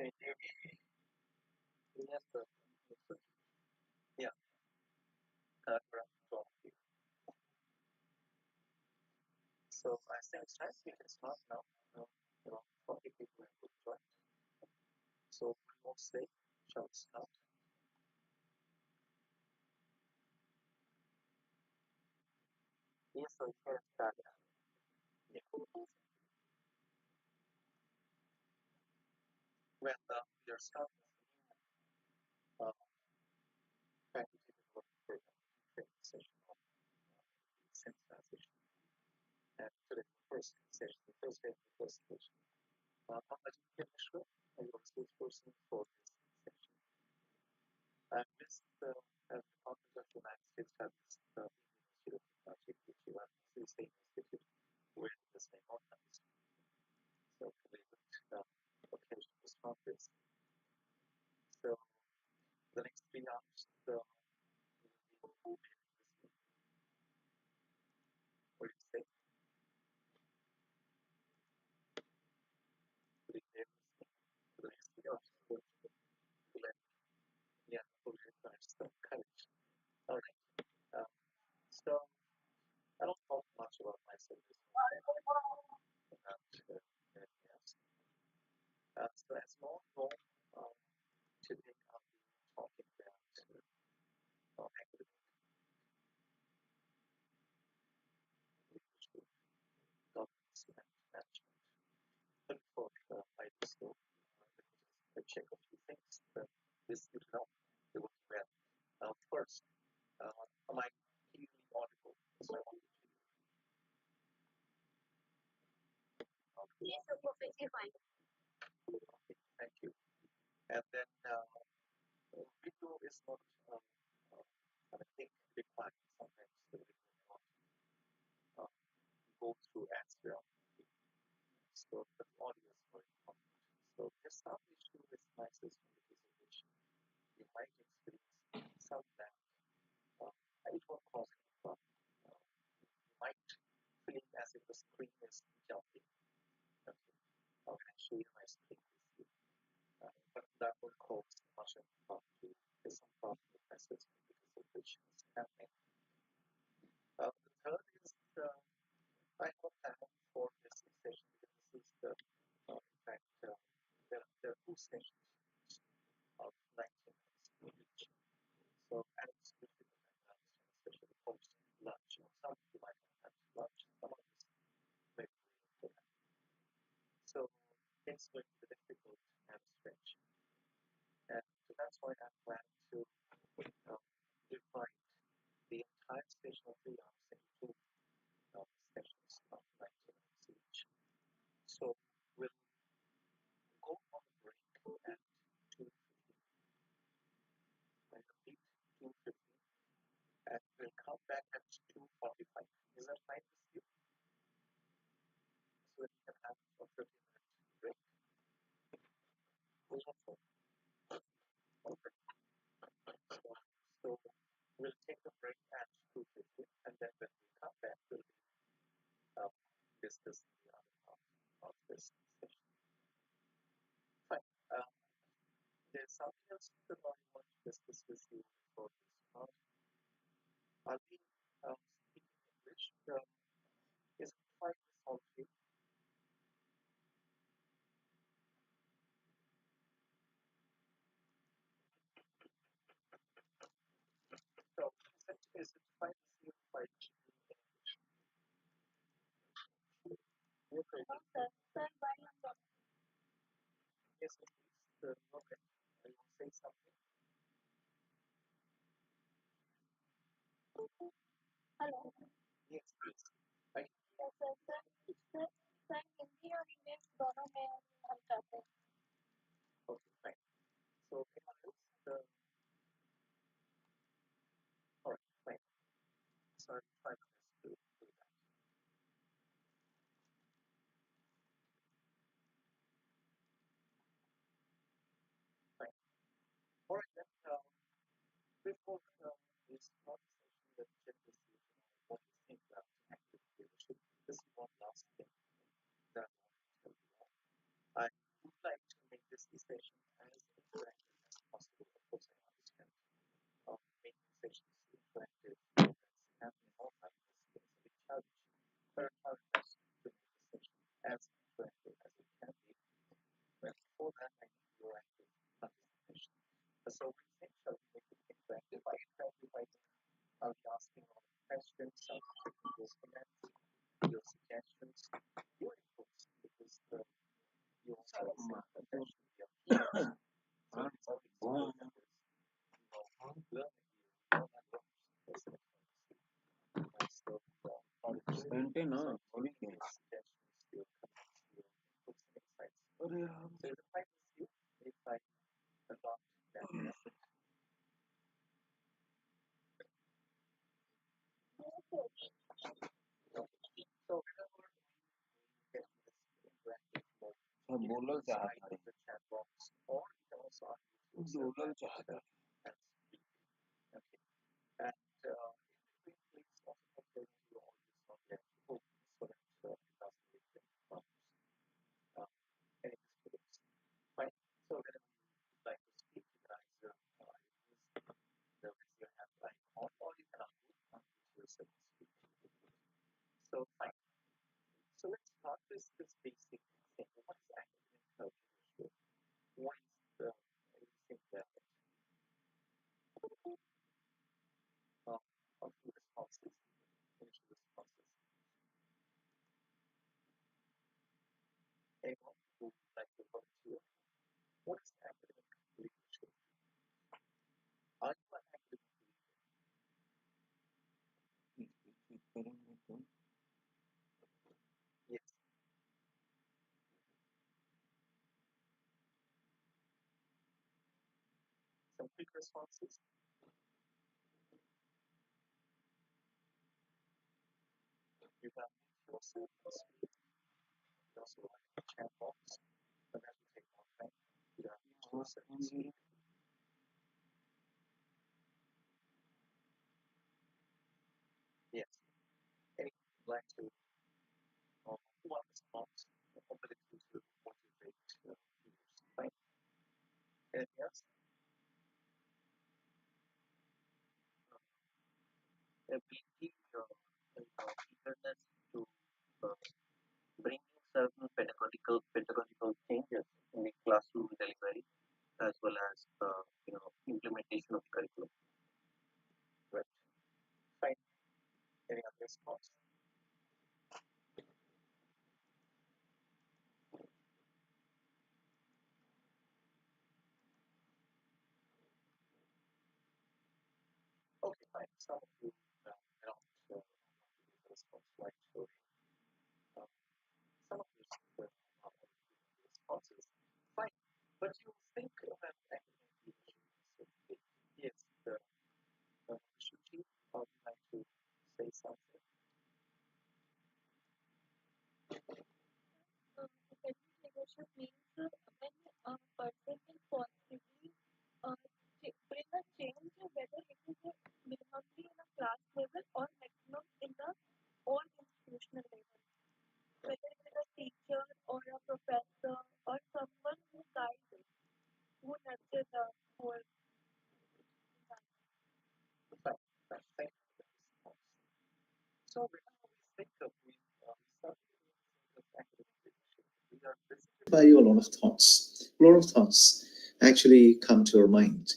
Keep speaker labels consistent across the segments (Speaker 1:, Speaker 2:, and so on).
Speaker 1: Can you hear me? Yes, sir. Yes, sir. Yeah, correct. From here. So I think it's time we can start now. You know, 40 people have joined. So we will say, shall we start? Yes, sir. We can start. Yeah. When we are starting uh, faculty development program training session of sensitization. And today, the first session, the first day of the first session. I'm Malaviya Mission, a resource person for this session. And this, as the conference of the United States Studies, the Institute of Technology, BHU, and the same institute with the same organized. So we would occasion this conference. So the next 3 hours, we will be listening. What do you say? We will be listening to the next 3 hours. Yeah, we'll recognize the courage. All right. So I don't talk much about myself this morning. Anything else. So as more know, today I'll be talking about academic leadership, governance, and management. But before I do so, let me just check a few things that this you know they will be well. First, am I clearly audible? So I want you to.
Speaker 2: Yes, sir, perfectly fine.
Speaker 1: Okay, thank you. And then video is not, I think, required sometimes the video may not go through as well. So the audio is very important. So there's some issue with my system because of which you might experience some lag. It won't cause any problem. You might feel as if the screen is jumping. Okay. How can I show you my screen with you? But that will cause much of problem to some problem with my system because of which is happening. The third is I have a plan for this session because this is the in fact there are two sessions of 90 minutes each. So and it's difficult and especially post lunch. Some people might have had lunch, some of us maybe waiting for that. So it's going to be difficult and stretch. And so that's why I plan to divide the entire session of 3 hours into two sessions of 90 minutes each. So we'll go on a break at 2:15. I repeat, 2:15, and we'll come back at 2:45. Is that fine with you? So that we can have a 30-minute break. Wonderful. Okay. So we'll take a break at 2:15, and then when we come back, we'll be discussing the other part of this session. Fine. There's something else that I want to discuss with you before we start. I'll be speaking English. Is it fine with all of you? So is it fine with you if I speak in English? Okay.
Speaker 2: No, sir. Sir, why not?
Speaker 1: Yes, please. Go ahead. You want to say something?
Speaker 2: Hello.
Speaker 1: Yes, please. I
Speaker 2: Yes, sir. Sir, Hindi और English दोनों में हम चाहते हैं.
Speaker 1: okay, fine. So anyone else? All right, fine. So I'll try my best to do that. Fine. All right, then. Before we start the session, let's check with you what you think about active leadership. This is one last thing that I want to tell you all. I would like to make this session as interactive as possible. Of course, I understand making sessions interactive that's happening online is a big challenge. But our best to make the session as interactive as it can be. But for that, I need your active participation. So we think shall we make it interactive? By interactive, I think I'll be asking all the questions, I'll be taking your comments, your suggestions, your inputs, because you also have that should be a key. So it's always important that learning you know that learners is an so suggestions, your comments, your inputs and insights. So is it fine with you if I adopt that method? Okay. So whenever we get this interactive mode, you can decide in the chat box, or you can also unmute yourself and speak. Okay. And in between, please also make sure that your audio is not yet open so that it doesn't leak any problems, any disturbance. Fine. So whenever you would like to speak, you can either use the raise your hand icon, or you can unmute yourself and speak. So fine. So let's start with this basic thing. What is academic leadership? What is the everything that of the responses, initial responses? Anyone who would like to volunteer? What is academic leadership? Are you an academic leader? Yes. Some quick responses. You can mute yourself and speak. You also write in the chat box, but that will take more time. You can mute yourself and speak. Yes. Anyone would like to who want response? Ability to motivate leaders. Fine. Anything else? Ability or eagerness to bring certain pedagogical changes in the classroom delivery as well as implementation of curriculum. Right. Fine. Any other response? Okay, fine. Some of you not give the response right away. Some of you not giving the responses. Fine. But you think that academic leadership is so big. Yes, Shuchi, would you like to say something?
Speaker 2: Academic leadership means when a person can positively bring a change, whether it is minimally in a class level or maximum in the all institutional level. Whether it is a teacher or a professor or someone who guides, who nurtures the whole.
Speaker 1: Thank you for the response. So whenever we think of we start to think of academic leadership, we are visited by a lot of thoughts. A lot of thoughts actually come to our mind.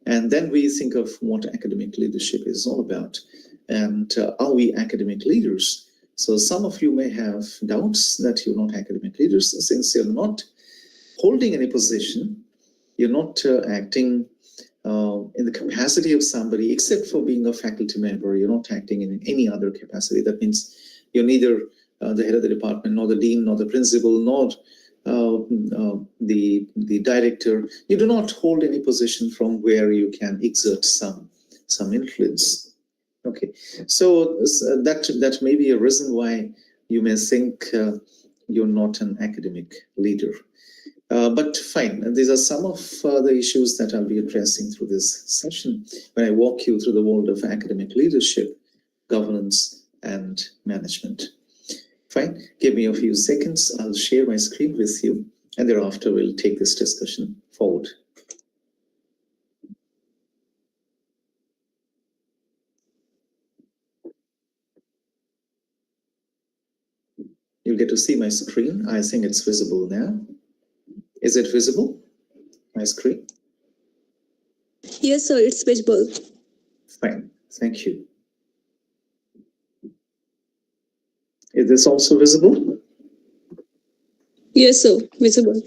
Speaker 1: And then we think of what academic leadership is all about. And are we academic leaders? So some of you may have doubts that you're not academic leaders, since you're not holding any position, you're not acting in the capacity of somebody, except for being a faculty member. You're not acting in any other capacity. That means you're neither the head of the department, nor the dean, nor the principal, nor the director. You do not hold any position from where you can exert some influence. Okay, so that may be a reason why you may think you're not an academic leader. But fine, these are some of the issues that I'll be addressing through this session when I walk you through the world of academic leadership, governance, and management. Fine, give me a few seconds. I'll share my screen with you. and thereafter we'll take this discussion forward. You'll get to see my screen. I think it's visible now. Is it visible, my screen?
Speaker 3: Yes, sir, it's visible.
Speaker 1: Fine, thank you. Is this also visible?
Speaker 3: Yes, sir, visible.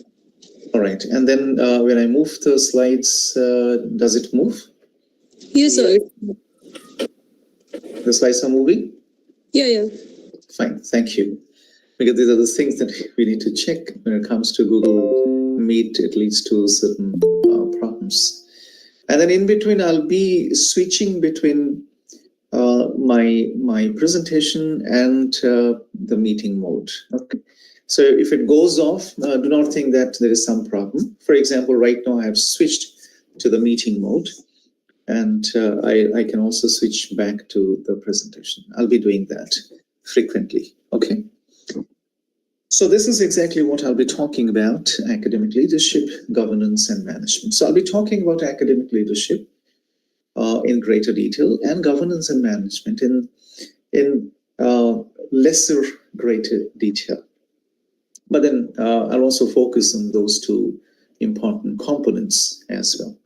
Speaker 1: All right, and then when I move the slides, does it move?
Speaker 3: Yes, sir.
Speaker 1: The slides are moving?
Speaker 3: Yeah.
Speaker 1: Fine, thank you. Because these are the things that we need to check when it comes to Google Meet. It leads to certain problems. And then in between, I'll be switching between my presentation and the meeting mode. Okay. So if it goes off, do not think that there is some problem. For example, right now I have switched to the meeting mode, and I can also switch back to the presentation. I'll be doing that frequently. Okay. So this is exactly what I'll be talking about: academic leadership, governance, and management. So I'll be talking about academic leadership in greater detail, and governance and management in lesser greater detail. But then I'll also focus on those two important components as well.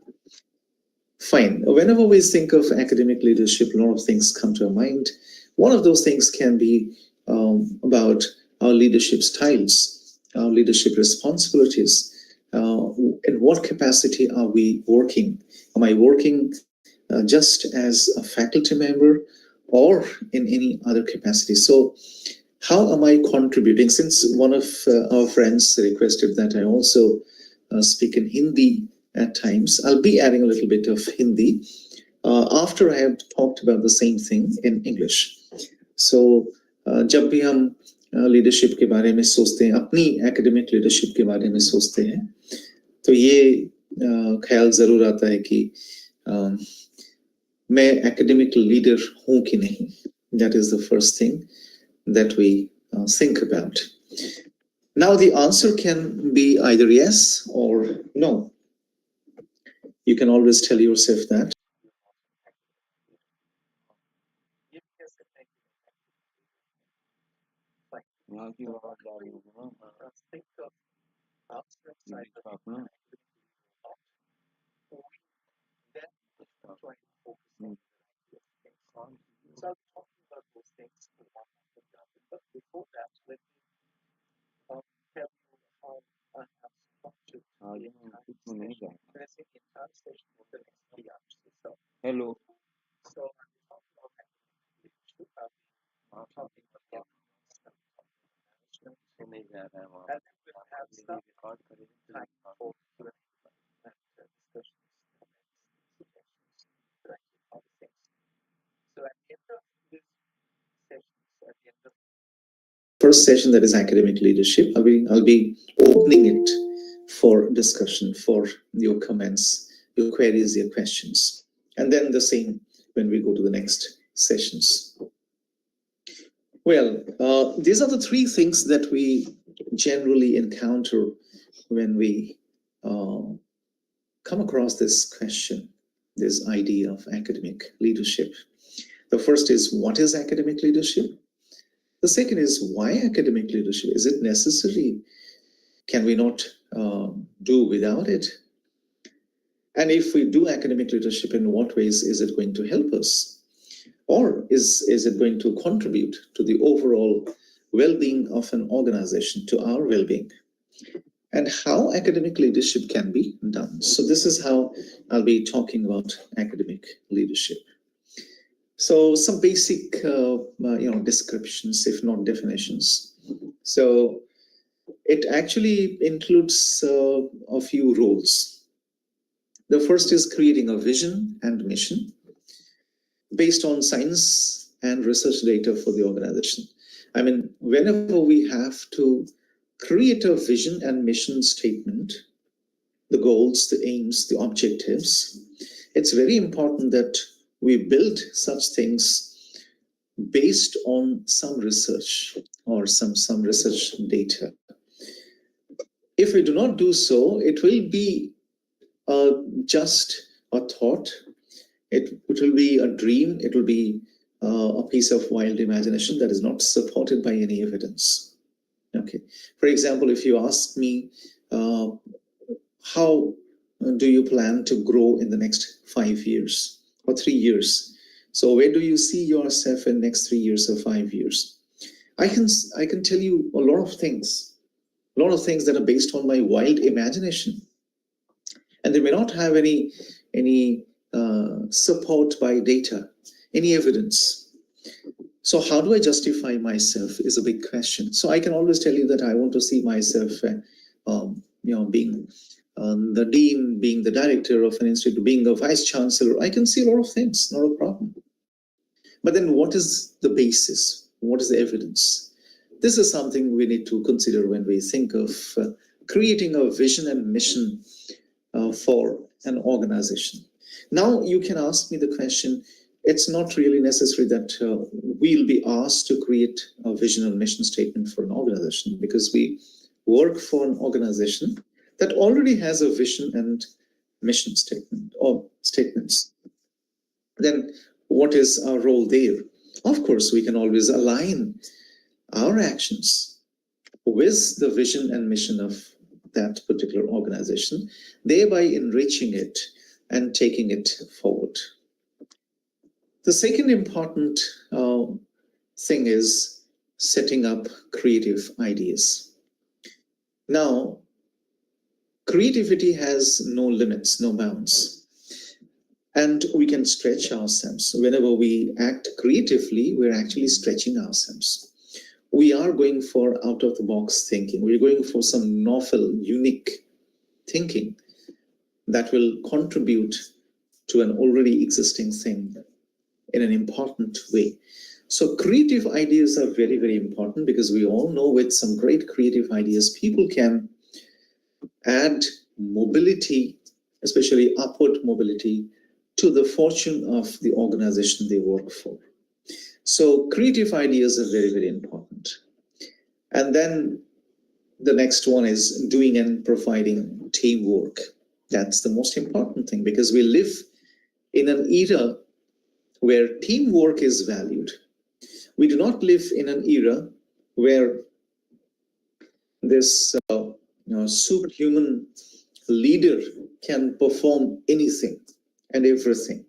Speaker 1: Fine. Whenever we think of academic leadership, a lot of things come to our mind. One of those things can be about our leadership styles, our leadership responsibilities. In what capacity are we working? Am I working just as a faculty member or in any other capacity? So how am I contributing? Since one of our friends requested that I also speak in Hindi at times, I'll be adding a little bit of Hindi after I have talked about the same thing in English. So जब भी हम leadership के बारे में सोचते हैं, अपनी academic leadership के बारे में सोचते हैं, तो ये ख्याल जरूर आता है कि मैं एकेडमिक लीडर हूं कि नहीं. That is the first thing that we think about. Now the answer can be either yes or no. You can always tell yourself that. So I'll be talking about those things one after the other. But before that, let me tell you how I have structured the entire session. When I say the entire session, for the next 3 hours or so. Hello. So I'll be talking about academic leadership. I'll be talking about governance, I'll be talking about management. And then we'll have some time for Q&A and discussions, comments, suggestions, interactive other things. So at the end of this first session, that is academic leadership, I'll be opening it for discussion, for your comments, your queries, your questions, and then the same when we go to the next sessions. Well, these are the three things that we generally encounter when we come across this question, this idea of academic leadership. The first is, what is academic leadership? The second is, why academic leadership? Is it necessary? Can we not do without it? And if we do academic leadership, in what ways is it going to help us? Or is it going to contribute to the overall well-being of an organization, to our well-being? And how academic leadership can be done. So this is how I'll be talking about academic leadership. So some basic, descriptions, if not definitions. So it actually includes a few roles. The first is creating a vision and mission based on science and research data for the organization. I mean, whenever we have to create a vision and mission statement, the goals, the aims, the objectives, it's very important that we build such things based on some research or some research data. If we do not do so, it will be just a thought. It will be a dream. It will be a piece of wild imagination that is not supported by any evidence. Okay. For example, if you ask me, how do you plan to grow in the next 5 years or 3 years? So where do you see yourself in next 3 years or 5 years? I can tell you a lot of things that are based on my wild imagination, and they may not have any support by data, any evidence. So how do I justify myself is a big question. So I can always tell you that I want to see myself, being the dean, being the director of an institute, being a vice chancellor. I can see a lot of things, not a problem. But then what is the basis? What is the evidence? This is something we need to consider when we think of creating a vision and mission for an organization. Now you can ask me the question, it's not really necessary that we'll be asked to create a vision and mission statement for an organization, because we work for an organization that already has a vision and mission statement or statements. Then what is our role there? Of course, we can always align our actions with the vision and mission of that particular organization, thereby enriching it and taking it forward. The second important thing is setting up creative ideas. Now, creativity has no limits, no bounds, and we can stretch ourselves. Whenever we act creatively, we're actually stretching ourselves. We are going for out-of-the-box thinking. We're going for some novel, unique thinking that will contribute to an already existing thing in an important way. So creative ideas are very, very important, because we all know with some great creative ideas, people can add mobility, especially upward mobility, to the fortune of the organization they work for. So creative ideas are very, very important. And then the next one is doing and providing teamwork. That's the most important thing, because we live in an era where teamwork is valued. We do not live in an era where this superhuman leader can perform anything and everything.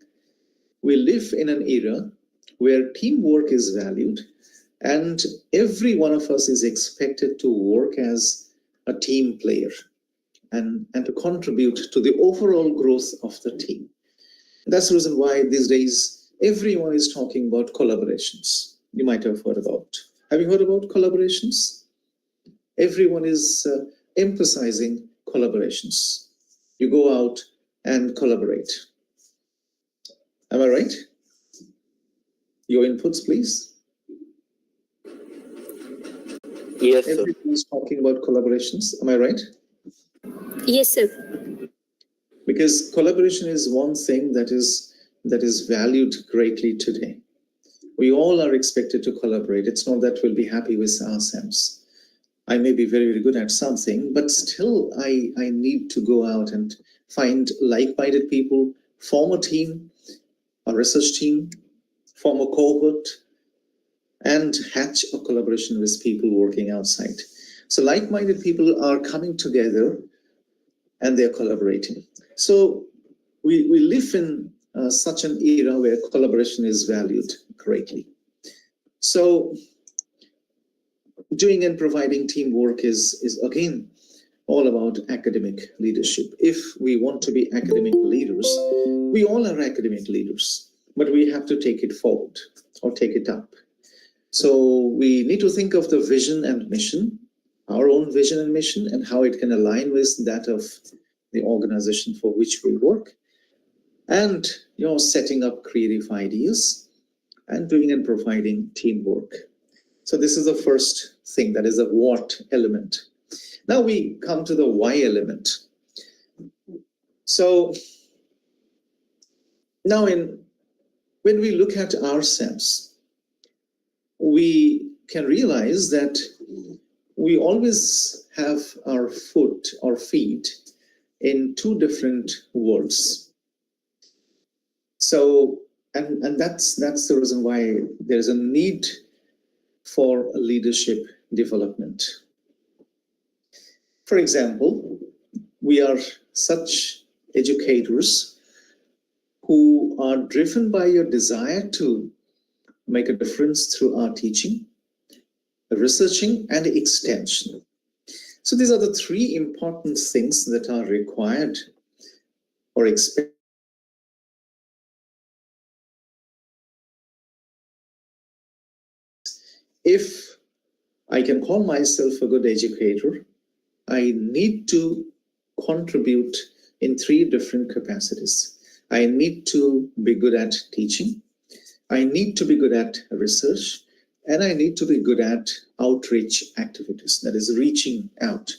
Speaker 1: We live in an era where teamwork is valued, and every one of us is expected to work as a team player and to contribute to the overall growth of the team. That's the reason why these days everyone is talking about collaborations. You might have heard about. Have you heard about collaborations? Everyone is emphasizing collaborations. You go out and collaborate. Am I right? Your inputs, please.
Speaker 4: Yes, sir.
Speaker 1: Everyone is talking about collaborations. Am I right?
Speaker 3: Yes, sir.
Speaker 1: Because collaboration is one thing that is valued greatly today. We all are expected to collaborate. It's not that we'll be happy with ourselves. I may be very, very good at something, but still I need to go out and find like-minded people, form a team, a research team, form a cohort, and hatch a collaboration with people working outside. So like-minded people are coming together and they're collaborating. So we live in such an era where collaboration is valued greatly. So doing and providing teamwork is again all about academic leadership. If we want to be academic leaders, we all are academic leaders, but we have to take it forward or take it up. So we need to think of the vision and mission, our own vision and mission, and how it can align with that of the organization for which we work, and setting up creative ideas and doing and providing teamwork. So this is the first thing, that is the what element. Now we come to the why element. So now when we look at ourselves, we can realize that we always have our feet in two different worlds. So, and that's the reason why there's a need for leadership development. For example, we are such educators who are driven by your desire to make a difference through our teaching, researching, and extension. So these are the three important things that are required or expected. If I can call myself a good educator, I need to contribute in three different capacities. I need to be good at teaching, I need to be good at research, and I need to be good at outreach activities, that is reaching out,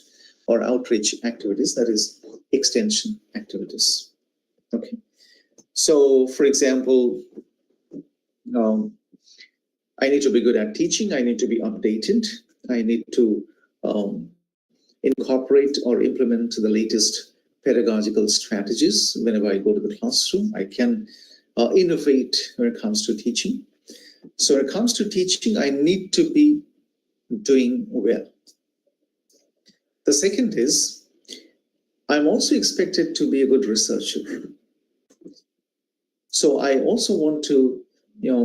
Speaker 1: or outreach activities, that is extension activities. Okay. So, for example, I need to be good at teaching, I need to be updated, I need to incorporate or implement the latest pedagogical strategies whenever I go to the classroom. I can innovate when it comes to teaching. So when it comes to teaching, I need to be doing well. The second is, I'm also expected to be a good researcher. So I also want to,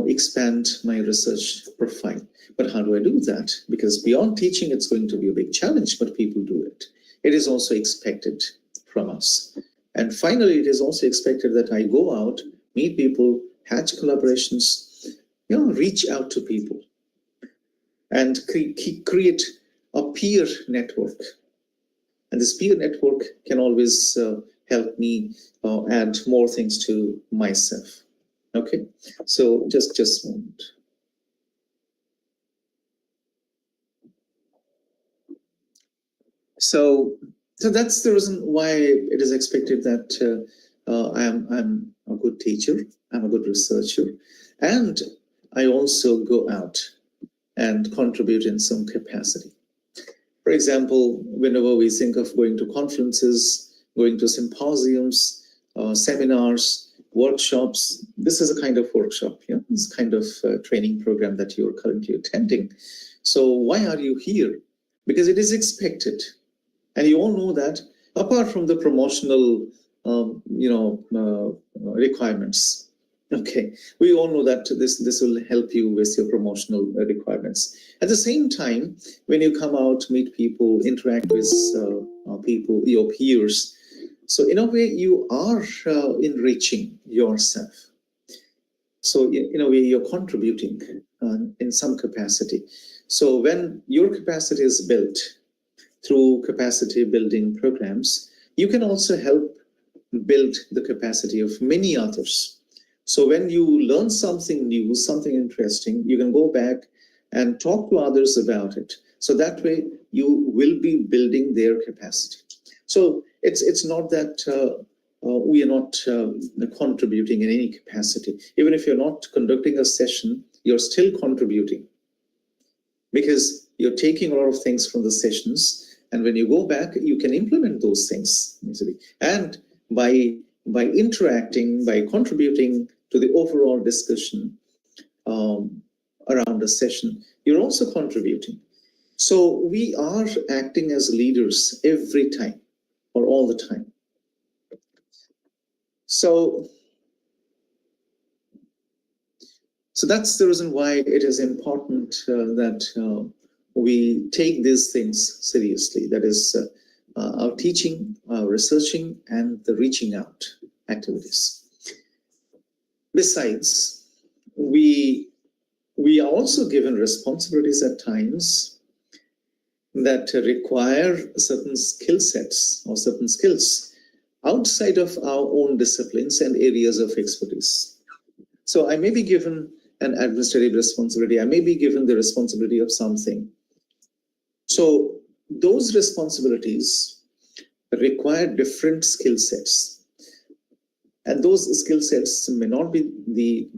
Speaker 1: expand my research profile. But how do I do that? Because beyond teaching, it's going to be a big challenge, but people do it. It is also expected from us. And finally, it is also expected that I go out, meet people, hatch collaborations, reach out to people and create a peer network. And this peer network can always help me add more things to myself. Okay, so just a moment. So that's the reason why it is expected that I'm a good teacher, I'm a good researcher, and I also go out and contribute in some capacity. For example, whenever we think of going to conferences, going to symposiums, seminars, workshops, this is a kind of workshop, it's a kind of training program that you're currently attending. So why are you here? Because it is expected. And you all know that apart from the promotional, requirements, okay, we all know that this will help you with your promotional requirements. At the same time, when you come out, meet people, interact with people, your peers, so in a way you are enriching yourself. So in a way you're contributing in some capacity. So when your capacity is built through capacity building programs, you can also help build the capacity of many others. So when you learn something new, something interesting, you can go back and talk to others about it. So that way you will be building their capacity. So it's not that we are not contributing in any capacity. Even if you're not conducting a session, you're still contributing because you're taking a lot of things from the sessions. And when you go back, you can implement those things easily. And by interacting, by contributing to the overall discussion around a session, you're also contributing. So we are acting as leaders every time or all the time. So that's the reason why it is important that we take these things seriously. That is our teaching, our researching, and the reaching out activities. Besides, we are also given responsibilities at times that require certain skill sets or certain skills outside of our own disciplines and areas of expertise. So I may be given an administrative responsibility, I may be given the responsibility of something. So those responsibilities require different skill sets. And those skill sets may not be the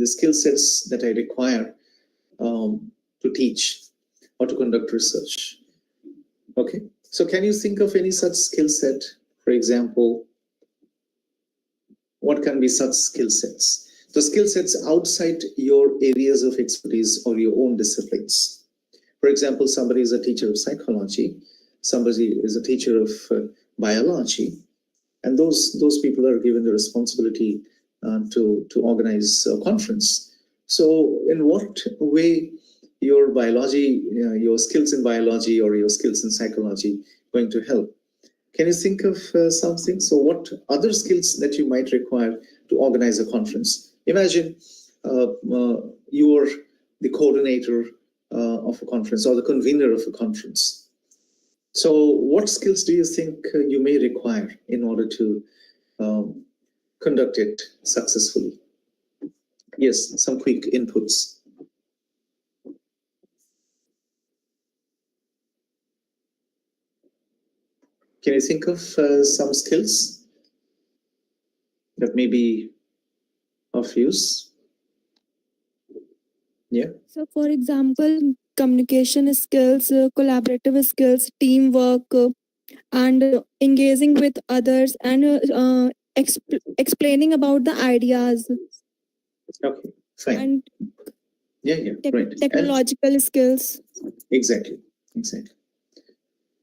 Speaker 1: skill sets that I require to teach or to conduct research. Okay, so can you think of any such skill set? For example, what can be such skill sets? The skill sets outside your areas of expertise or your own disciplines. For example, somebody is a teacher of psychology, somebody is a teacher of biology, and those people are given the responsibility to organize a conference. So in what way your biology, your skills in biology or your skills in psychology going to help? Can you think of something? So what other skills that you might require to organize a conference? Imagine you are the coordinator of a conference or the convener of a conference. So what skills do you think you may require in order to conduct it successfully? Yes, some quick inputs. Can you think of some skills that may be of use? Yeah.
Speaker 2: So, for example, communication skills, collaborative skills, teamwork, and engaging with others, and explaining about the ideas.
Speaker 1: Okay, fine.
Speaker 2: And
Speaker 1: yeah, right.
Speaker 2: Technological skills.
Speaker 1: Exactly.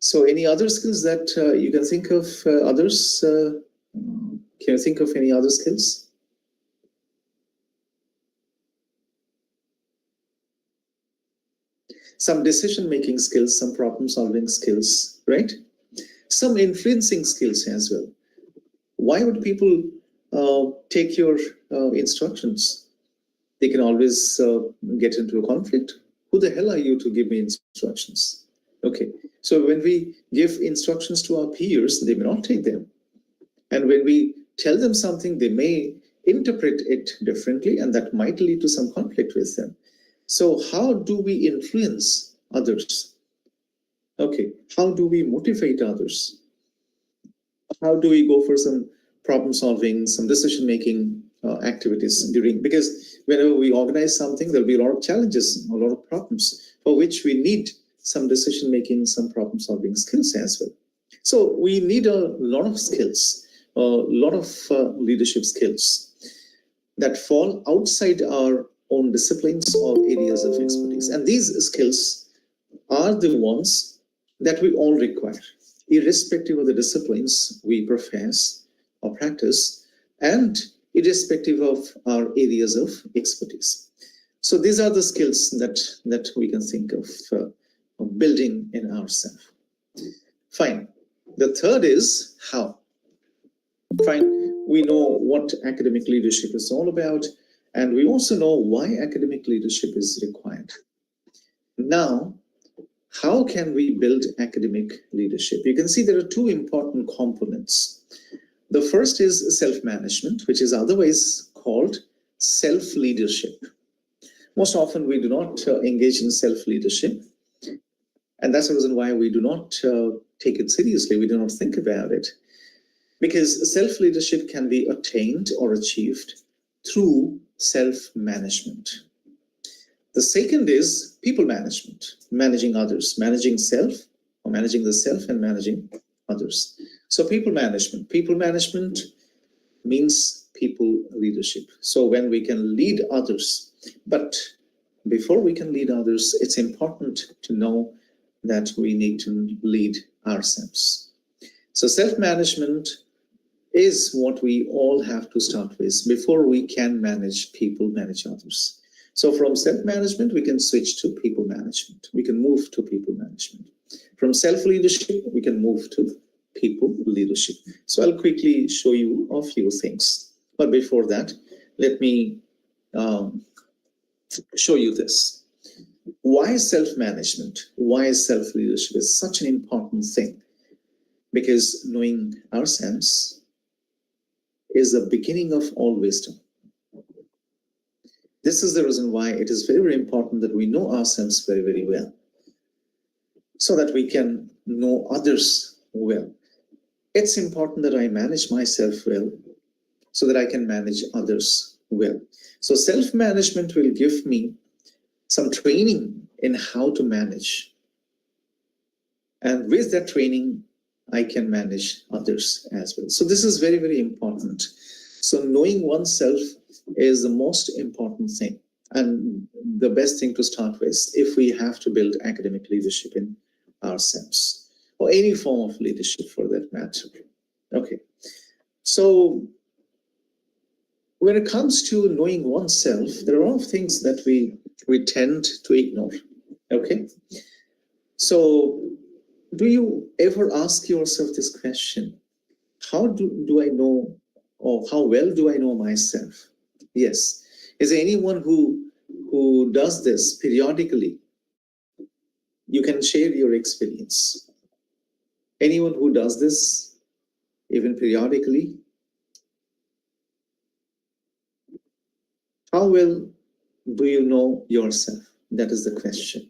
Speaker 1: So, any other skills that you can think of? Others? Can you think of any other skills? Some decision-making skills, some problem-solving skills, right? Some influencing skills as well. Why would people take your instructions? They can always get into a conflict. Who the hell are you to give me instructions? Okay, so when we give instructions to our peers, they may not take them. And when we tell them something, they may interpret it differently, and that might lead to some conflict with them. So how do we influence others? Okay, how do we motivate others? How do we go for some problem solving, some decision making activities during, because whenever we organize something, there'll be a lot of challenges, a lot of problems for which we need some decision making, some problem solving skills as well. So we need a lot of skills, a lot of leadership skills that fall outside our own disciplines or areas of expertise. And these skills are the ones that we all require, irrespective of the disciplines we profess or practice, and irrespective of our areas of expertise. So these are the skills that we can think of building in ourselves. Fine. The third is how. Fine. We know what academic leadership is all about, and we also know why academic leadership is required. Now, how can we build academic leadership? You can see there are two important components. The first is self-management, which is otherwise called self-leadership. Most often we do not engage in self-leadership, and that's the reason why we do not take it seriously. We do not think about it, because self-leadership can be attained or achieved through self-management. The second is people management, managing others, managing self, or managing the self and managing others. So people management means people leadership. So when we can lead others, but before we can lead others, it's important to know that we need to lead ourselves. So self-management is what we all have to start with before we can manage people, manage others. So from self-management, we can switch to people management. We can move to people management. From self-leadership, we can move to people leadership. So I'll quickly show you a few things. But before that, let me show you this. Why self-management? Why self-leadership is such an important thing? Because knowing ourselves is the beginning of all wisdom. This is the reason why it is very, very important that we know ourselves very, very well, so that we can know others well. It's important that I manage myself well, so that I can manage others well. So self-management will give me some training in how to manage And with that training, I can manage others as well. So this is very, very important. So knowing oneself is the most important thing and the best thing to start with if we have to build academic leadership in ourselves or any form of leadership for that matter. Okay. So when it comes to knowing oneself, there are a lot of things that we tend to ignore. Okay. So do you ever ask yourself this question? How do I know, or how well do I know myself? Yes. Is there anyone who does this periodically? You can share your experience. Anyone who does this even periodically? How well do you know yourself? That is the question.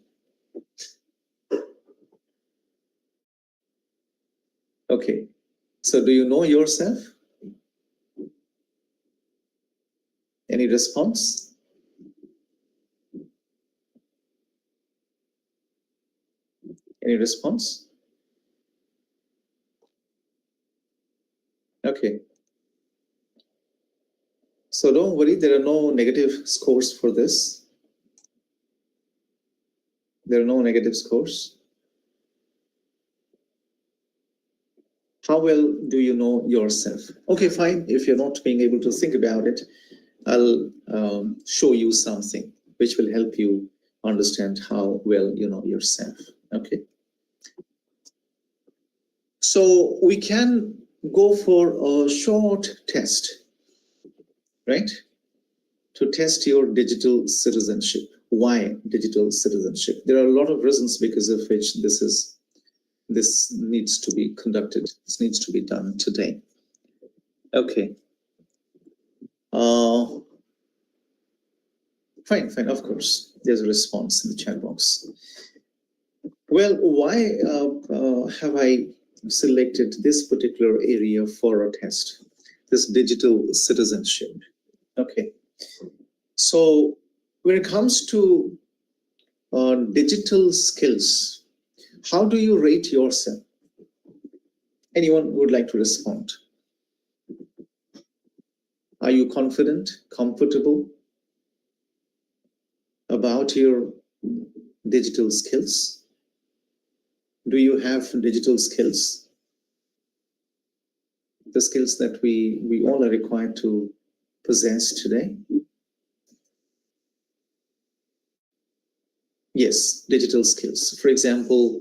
Speaker 1: Okay. So do you know yourself? Any response? Any response? Okay. So don't worry, there are no negative scores for this. There are no negative scores. How well do you know yourself? Okay, fine. If you're not being able to think about it, I'll show you something which will help you understand how well you know yourself. Okay. So we can go for a short test, right? To test your digital citizenship. Why digital citizenship? There are a lot of reasons because of which this needs to be conducted. This needs to be done today. Okay. Fine, of course. There's a response in the chat box. Well, why have I selected this particular area for a test? This digital citizenship. Okay. So when it comes to digital skills, how do you rate yourself? Anyone would like to respond? Are you confident, comfortable about your digital skills? Do you have digital skills? The skills that we all are required to possess today? Yes, digital skills. For example,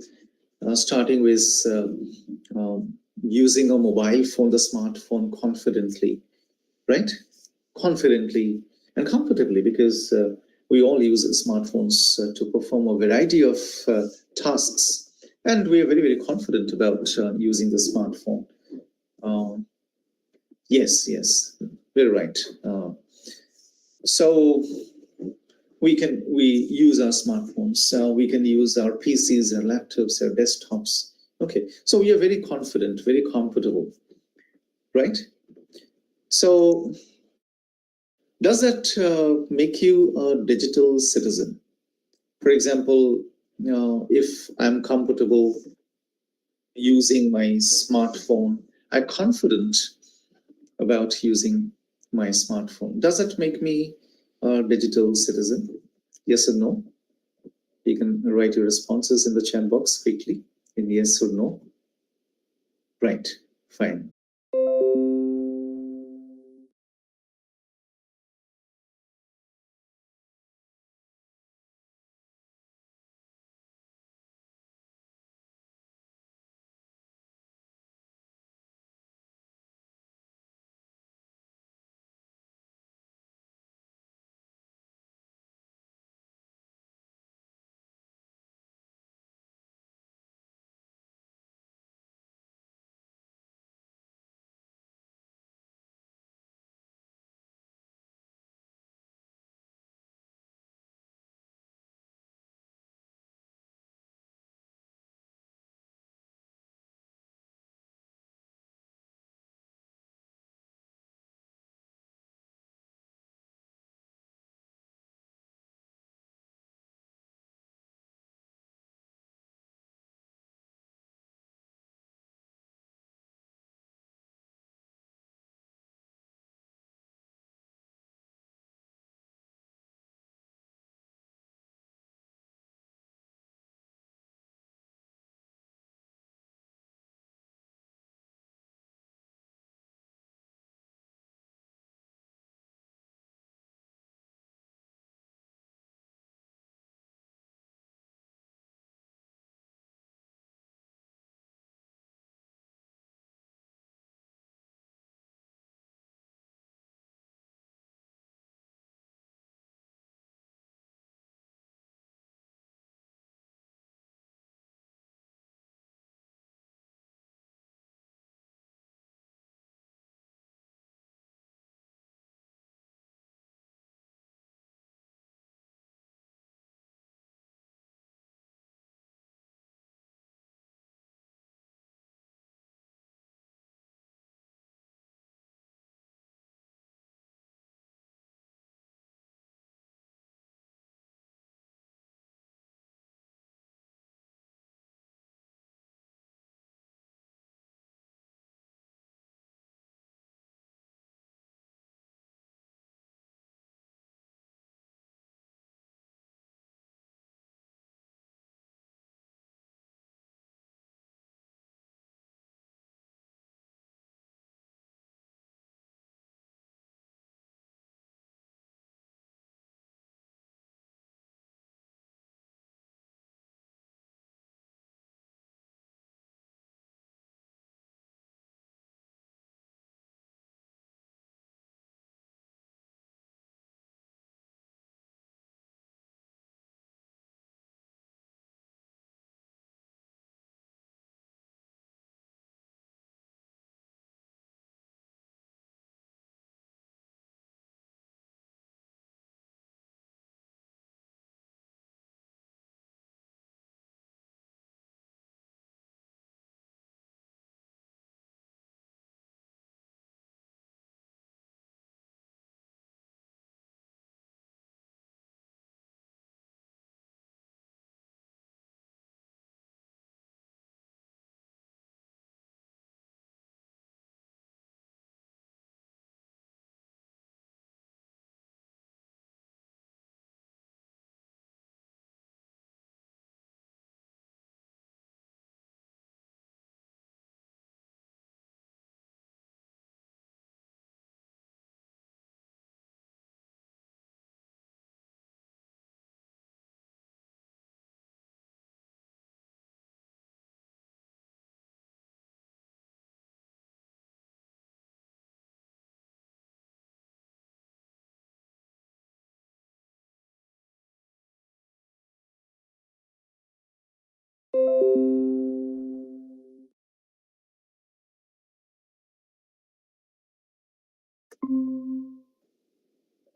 Speaker 1: starting with using a mobile phone, the smartphone confidently, right? Confidently and comfortably, because we all use smartphones to perform a variety of tasks. And we are very, very confident about using the smartphone. Yes, very right. So we use our smartphones, we can use our PCs, our laptops, our desktops. Okay, so we are very confident, very comfortable, right? So does that make you a digital citizen? For example, if I'm comfortable using my smartphone, I'm confident about using my smartphone. Does that make me a digital citizen? Yes or no? You can write your responses in the chat box quickly in yes or no. Right, fine.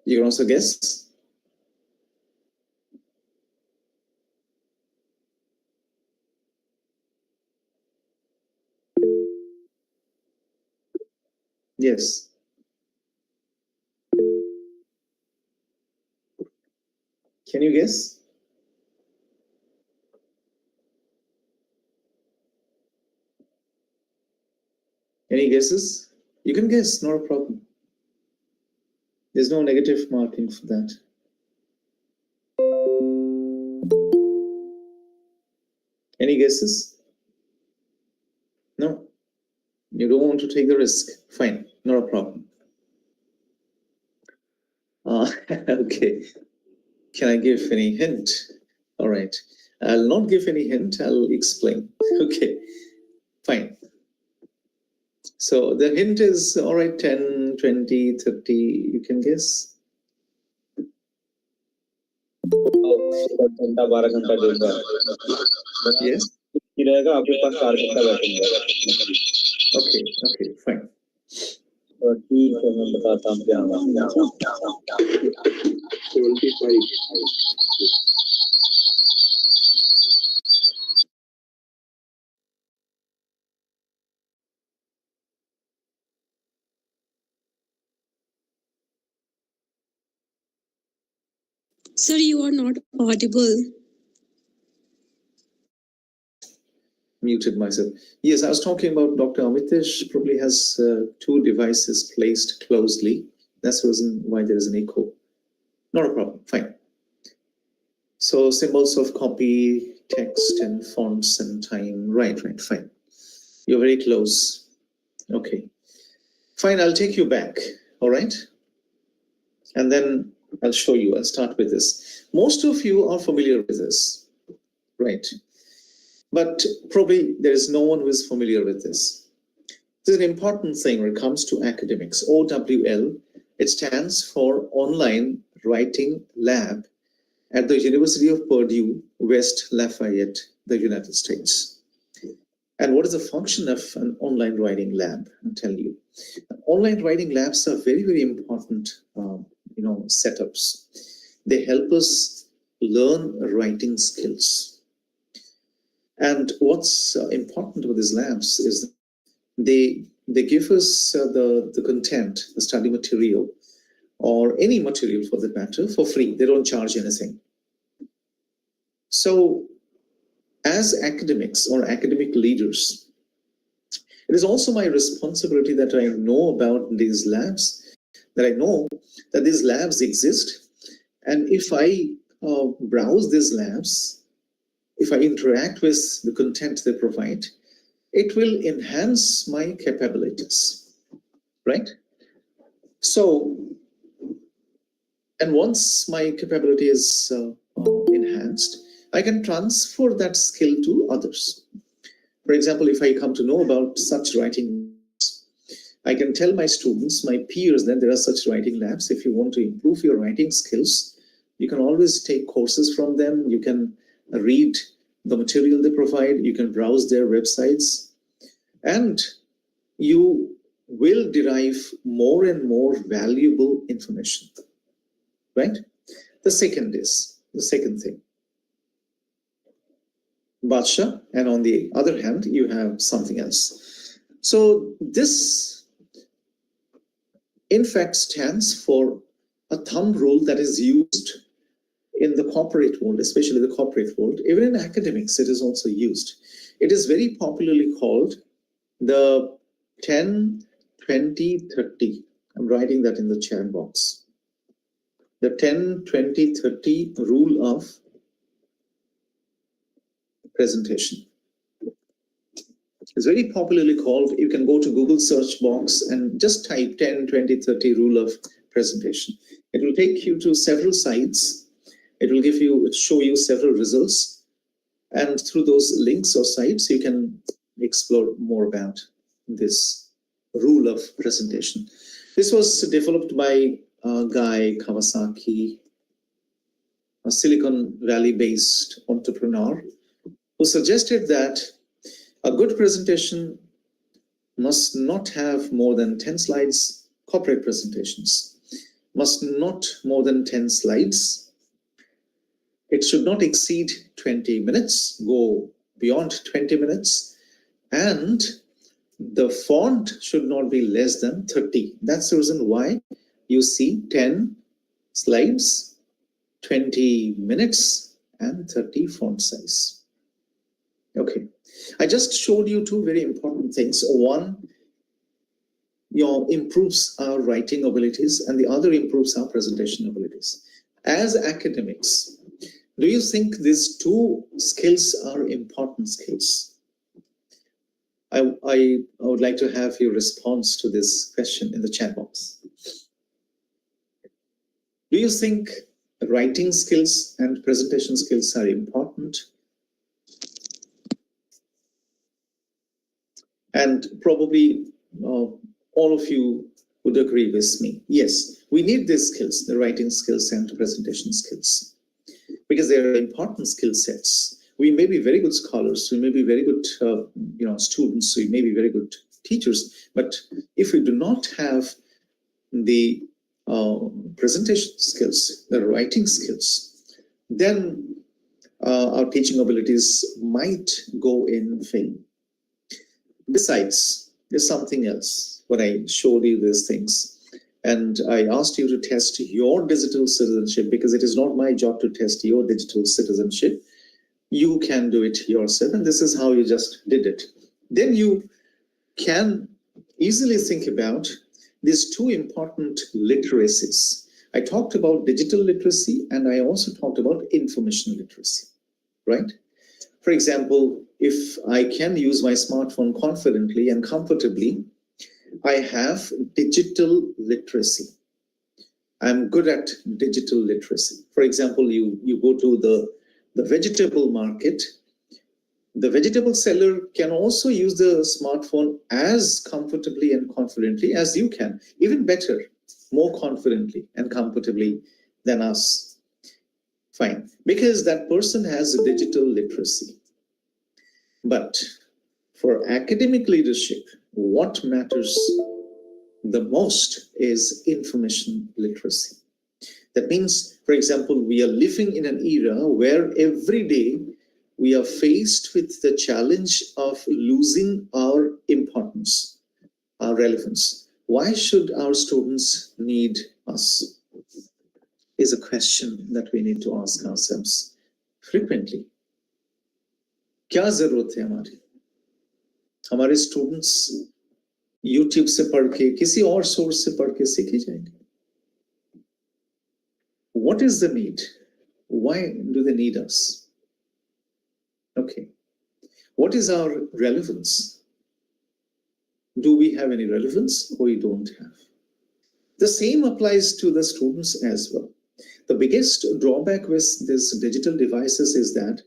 Speaker 1: You can also guess. Yes. Can you guess? Any guesses? You can guess, not a problem. There's no negative marking for that. Any guesses? No? You don't want to take the risk. Fine, not a problem. Okay. Can I give any hint? All right. I'll not give any hint. I'll explain. Okay. Fine. So the hint is, all right, 10, 20, 30. You can guess.
Speaker 4: 12 घंटा दिन भर
Speaker 1: Yes.
Speaker 4: रहेगा आपके पास 4 घंटा बैठेंगे.
Speaker 1: Okay. Okay. Fine.
Speaker 4: तो ठीक है मैं बताता हूँ क्या होगा.
Speaker 1: 25.
Speaker 3: Sir, you are not audible.
Speaker 1: Muted myself. Yes, I was talking about Dr. Amitesh probably has 2 devices placed closely. That's the reason why there is an echo. Not a problem. Fine. So symbols of copy, text, and fonts and time. Right. Fine. You're very close. Okay. Fine. I'll take you back. All right. And then I'll show you. I'll start with this. Most of you are familiar with this. Right. But probably there is no one who is familiar with this. This is an important thing when it comes to academics. OWL, it stands for Online Writing Lab at the University of Purdue, West Lafayette, the United States. And what is the function of an online writing lab? I'll tell you. Online writing labs are very, very important, setups. They help us learn writing skills. And what's important with these labs is they give us the content, the study material, or any material for that matter, for free. They don't charge anything. So as academics or academic leaders, it is also my responsibility that I know about these labs, that I know that these labs exist. And if I browse these labs, if I interact with the content they provide, it will enhance my capabilities, right? So, and once my capability is enhanced, I can transfer that skill to others. For example, if I come to know about such writing, I can tell my students, my peers, that there are such writing labs. If you want to improve your writing skills, you can always take courses from them. You can read the material they provide. You can browse their websites, and you will derive more and more valuable information, right? The second thing, Badsha, and on the other hand, you have something else. So this, in fact, stands for a thumb rule that is used in the corporate world, especially the corporate world. Even in academics, it is also used. It is very popularly called the 10, 20, 30. I'm writing that in the chat box. The 10, 20, 30 rule of presentation. It's very popularly called. You can go to Google search box and just type 10, 20, 30 rule of presentation. It will take you to several sites. It will show you several results. And through those links or sites, you can explore more about this rule of presentation. This was developed by Guy Kawasaki, a Silicon Valley-based entrepreneur, who suggested that a good presentation must not have more than 10 slides, corporate presentations must not more than 10 slides. It should not exceed 20 minutes, go beyond 20 minutes, and the font should not be less than 30. That's the reason why you see 10 slides, 20 minutes, and 30 font size. Okay, I just showed you two very important things. One, improves our writing abilities, and the other improves our presentation abilities. As academics, do you think these two skills are important skills? I would like to have your response to this question in the chat box. Do you think writing skills and presentation skills are important? And probably all of you would agree with me. Yes, we need these skills, the writing skills and presentation skills, because they are important skill sets. We may be very good scholars, we may be very good students, we may be very good teachers, but if we do not have the presentation skills, the writing skills, then our teaching abilities might go in vain. Besides, there's something else. When I showed you these things and I asked you to test your digital citizenship, because it is not my job to test your digital citizenship, you can do it yourself, and this is how you just did it. Then you can easily think about these two important literacies. I talked about digital literacy, and I also talked about information literacy, right? For example, if I can use my smartphone confidently and comfortably, I have digital literacy. I'm good at digital literacy. For example, you go to the vegetable market. The vegetable seller can also use the smartphone as comfortably and confidently as you can, even better, more confidently and comfortably than us. Fine, because that person has a digital literacy. But for academic leadership, what matters the most is information literacy. That means, for example, we are living in an era where every day we are faced with the challenge of losing our importance, our relevance. Why should our students need us? Is a question that we need to ask ourselves frequently. क्या जरूरत है हमारे students YouTube से पढ़ के किसी और source से पढ़ के सीख जाएंगे? What is the need? Why do they need us? Okay. What is our relevance? Do we have any relevance or we don't have? The same applies to the students as well. The biggest drawback with these digital devices is that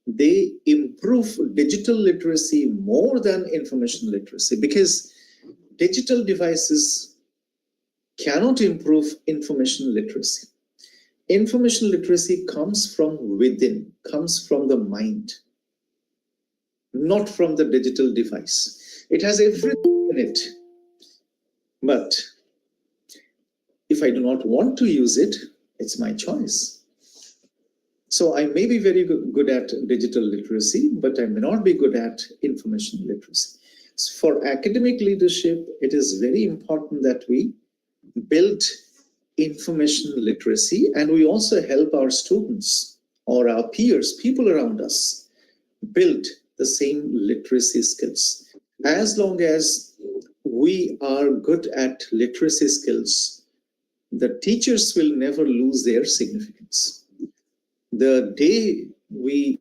Speaker 1: they improve digital literacy more than information literacy, because digital devices cannot improve information literacy. Information literacy comes from within, comes from the mind, not from the digital device. It has everything in it. But if I do not want to use it, it's my choice. So I may be very good at digital literacy, but I may not be good at information literacy. So for academic leadership, it is very important that we build information literacy, and we also help our students or our peers, people around us, build the same literacy skills. As long as we are good at literacy skills, the teachers will never lose their significance. The day we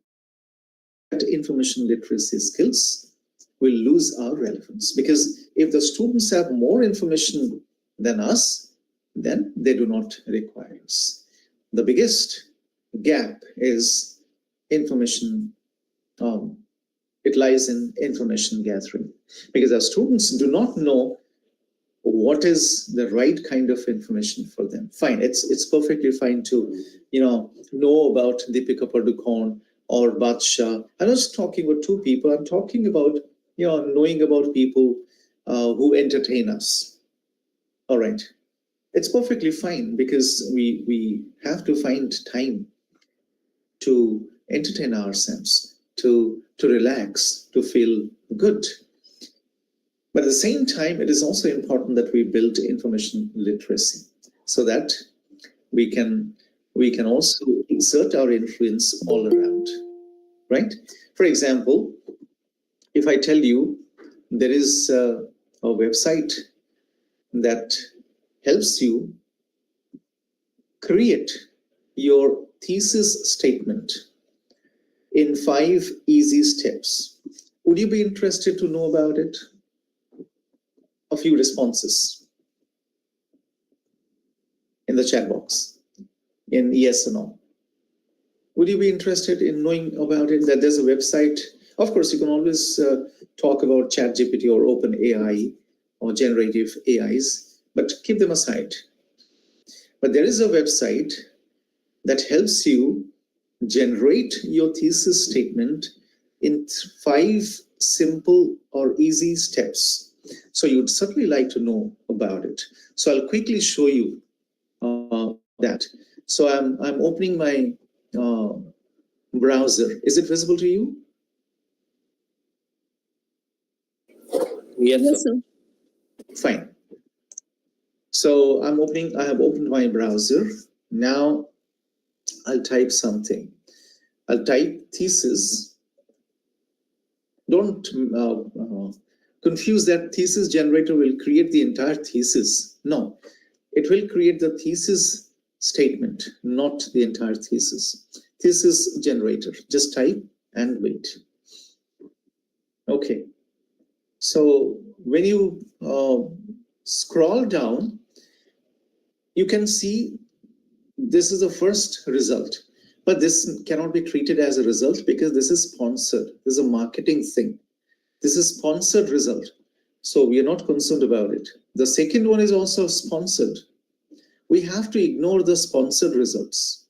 Speaker 1: get information literacy skills, we'll lose our relevance. Because if the students have more information than us, then they do not require us. The biggest gap is information, it lies in information gathering. Because our students do not know what is the right kind of information for them. Fine, it's perfectly fine to know about Deepika Padukone or Badshah. I'm not talking about two people. I'm talking about knowing about people who entertain us. All right. It's perfectly fine because we have to find time to entertain ourselves, to relax, to feel good. But at the same time, it is also important that we build information literacy so that we can also exert our influence all around, right? For example, if I tell you there is a website that helps you create your thesis statement in 5 easy steps, would you be interested to know about it? A few responses in the chat box, in yes or no. Would you be interested in knowing about it, that there's a website? Of course, you can always talk about ChatGPT or OpenAI or generative AIs, but keep them aside. But there is a website that helps you generate your thesis statement in 5 simple or easy steps. So you'd certainly like to know about it. So I'll quickly show you that. So I'm opening my browser. Is it visible to you?
Speaker 3: Yes, sir.
Speaker 1: Fine. So I have opened my browser. Now I'll type something. I'll type thesis. Don't confuse that. Thesis generator will create the entire thesis. No, it will create the thesis statement, not the entire thesis. Thesis generator. Just type and wait. Okay. So when you scroll down, you can see this is the first result, but this cannot be treated as a result because this is sponsored. This is a marketing thing. This is sponsored result. So we are not concerned about it. The second one is also sponsored. We have to ignore the sponsored results.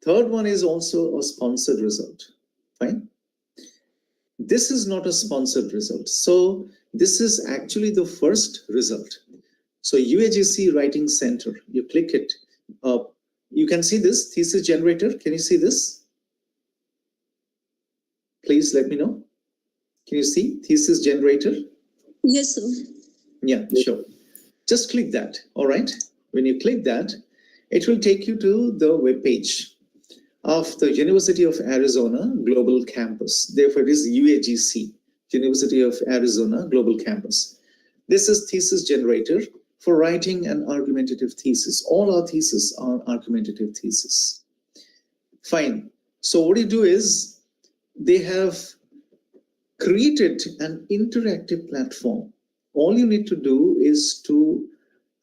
Speaker 1: Third one is also a sponsored result. Fine. This is not a sponsored result. So this is actually the first result. So UAGC Writing Center, you click it. You can see this thesis generator. Can you see this? Please let me know. Can you see thesis generator?
Speaker 3: Yes, sir.
Speaker 1: Yeah, sure. Just click that. All right. When you click that, it will take you to the web page of the University of Arizona Global Campus. Therefore, it is UAGC, University of Arizona Global Campus. This is thesis generator for writing an argumentative thesis. All our theses are argumentative thesis. Fine. So what you do is they have created an interactive platform. All you need to do is to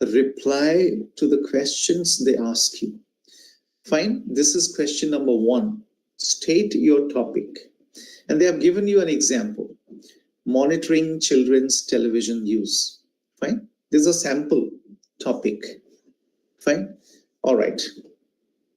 Speaker 1: reply to the questions they ask you. Fine. This is question number 1. State your topic. And they have given you an example. Monitoring children's television use. Fine. This is a sample topic. Fine. All right.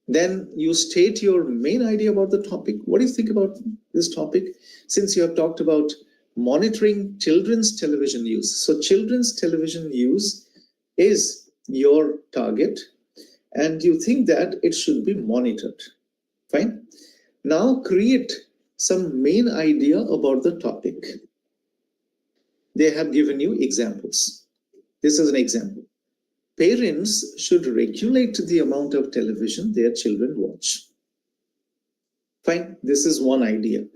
Speaker 1: Then you state your main idea about the topic. What do you think about this topic? Since you have talked about monitoring children's television use. So children's television use is your target, and you think that it should be monitored. Fine. Now create some main idea about the topic. They have given you examples. This is an example. Parents should regulate the amount of television their children watch. Fine. This is one idea.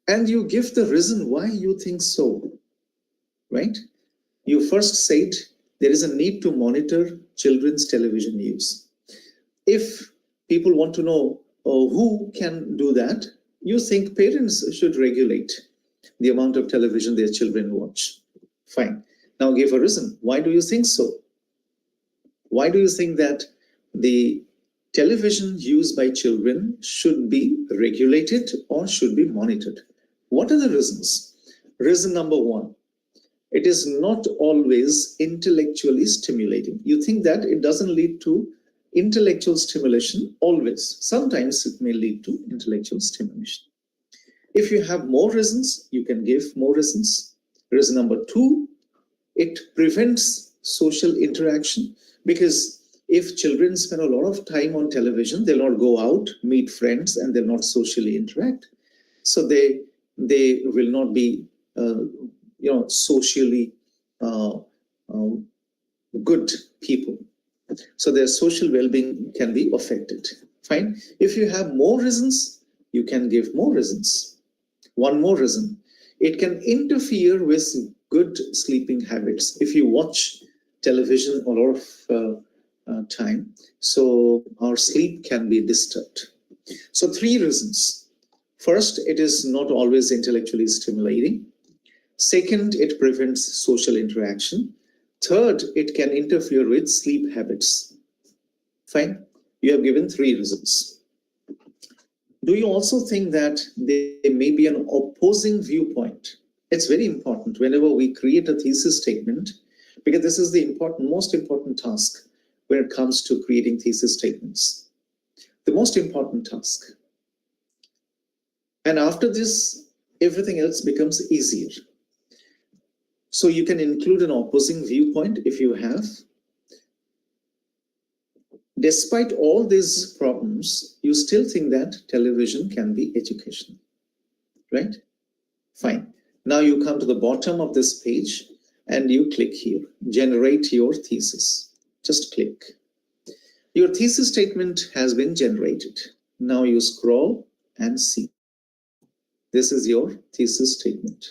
Speaker 1: And you give the reason why you think so. Right? You first said there is a need to monitor children's television use. If people want to know who can do that, you think parents should regulate the amount of television their children watch. Fine. Now give a reason. Why do you think so? Why do you think that the television used by children should be regulated or should be monitored? What are the reasons? Reason number 1. It is not always intellectually stimulating. You think that it doesn't lead to intellectual stimulation always. Sometimes it may lead to intellectual stimulation. If you have more reasons, you can give more reasons. Reason number 2, it prevents social interaction, because if children spend a lot of time on television, they'll not go out, meet friends, and they'll not socially interact. So they will not be socially good people. So their social well-being can be affected. Fine. If you have more reasons, you can give more reasons. One more reason. It can interfere with good sleeping habits. If you watch television a lot of time, so our sleep can be disturbed. So 3 reasons. First, it is not always intellectually stimulating. Second, it prevents social interaction. Third, it can interfere with sleep habits. Fine. You have given 3 reasons. Do you also think that there may be an opposing viewpoint? It's very important whenever we create a thesis statement, because this is the most important task when it comes to creating thesis statements. The most important task. And after this, everything else becomes easier. So you can include an opposing viewpoint if you have. Despite all these problems, you still think that television can be educational, right? Fine. Now you come to the bottom of this page and you click here, generate your thesis. Just click. Your thesis statement has been generated. Now you scroll and see. This is your thesis statement.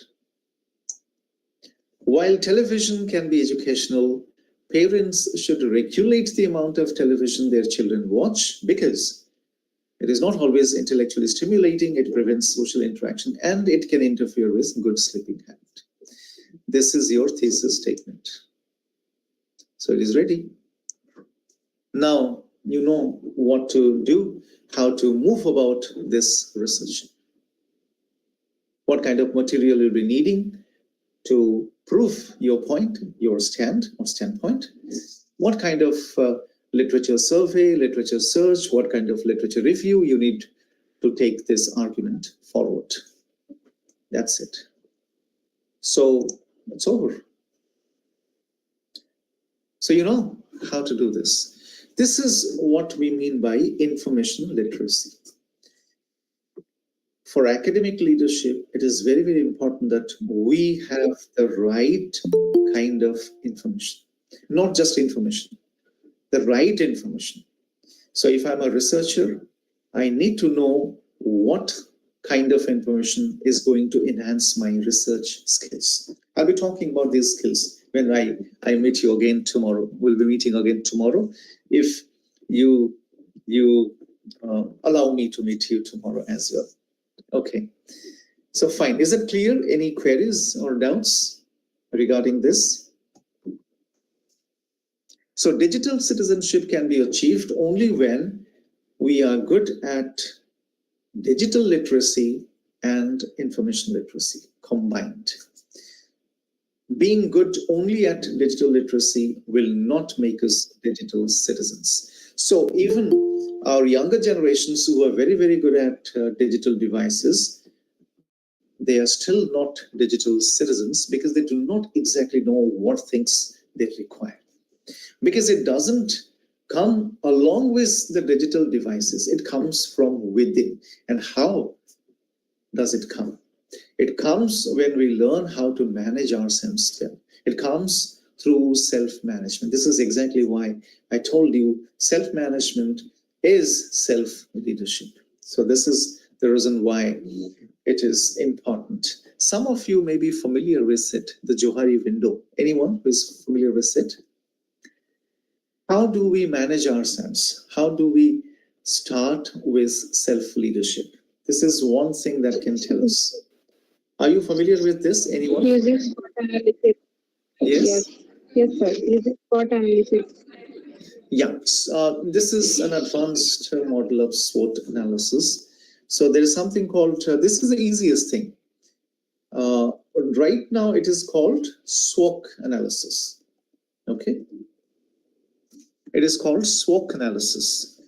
Speaker 1: While television can be educational, parents should regulate the amount of television their children watch, because it is not always intellectually stimulating, it prevents social interaction, and it can interfere with good sleeping habit. This is your thesis statement. So it is ready. Now you know what to do, how to move about this research. What kind of material you'll be needing to prove your point, your standpoint. What kind of literature survey, literature search, what kind of literature review you need to take this argument forward. That's it. So it's over. So you know how to do this. This is what we mean by information literacy. For academic leadership, it is very, very important that we have the right kind of information, not just information, the right information. So if I'm a researcher, I need to know what kind of information is going to enhance my research skills. I'll be talking about these skills when I meet you again tomorrow. We'll be meeting again tomorrow. If you allow me to meet you tomorrow as well. Okay, so fine. Is it clear? Any queries or doubts regarding this? So digital citizenship can be achieved only when we are good at digital literacy and information literacy combined. Being good only at digital literacy will not make us digital citizens. So even our younger generations who are very, very good at digital devices, they are still not digital citizens because they do not exactly know what things they require. Because it doesn't come along with the digital devices, it comes from within. And how does it come? It comes when we learn how to manage ourselves well. It comes through self-management. This is exactly why I told you self-management is self-leadership. So this is the reason why it is important. Some of you may be familiar with it, the Johari window. Anyone who is familiar with it? How do we manage ourselves? How do we start with self-leadership? This is one thing that can tell us. Are you familiar with this? Anyone?
Speaker 5: Using SWOT analysis.
Speaker 1: Yes?
Speaker 5: Yes, sir. Using SWOT analysis.
Speaker 1: Yeah, this is an advanced model of SWOT analysis. So there is something called, this is the easiest thing. Right now it is called SWOT analysis. Okay? It is called SWOT analysis.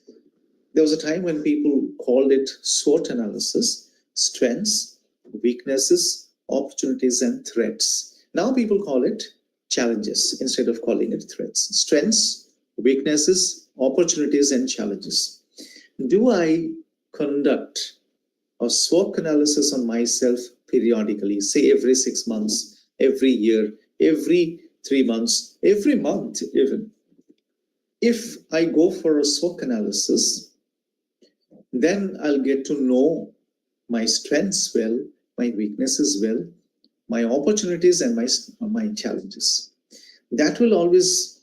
Speaker 1: There was a time when people called it SWOT analysis, strengths, weaknesses, opportunities, and threats. Now people call it challenges instead of calling it threats. Strengths, weaknesses, opportunities, and challenges. Do I conduct a SWOT analysis on myself periodically, say every 6 months, every year, every 3 months, every month even? If I go for a SWOT analysis, then I'll get to know my strengths well, my weaknesses well, my opportunities and my challenges. That will always,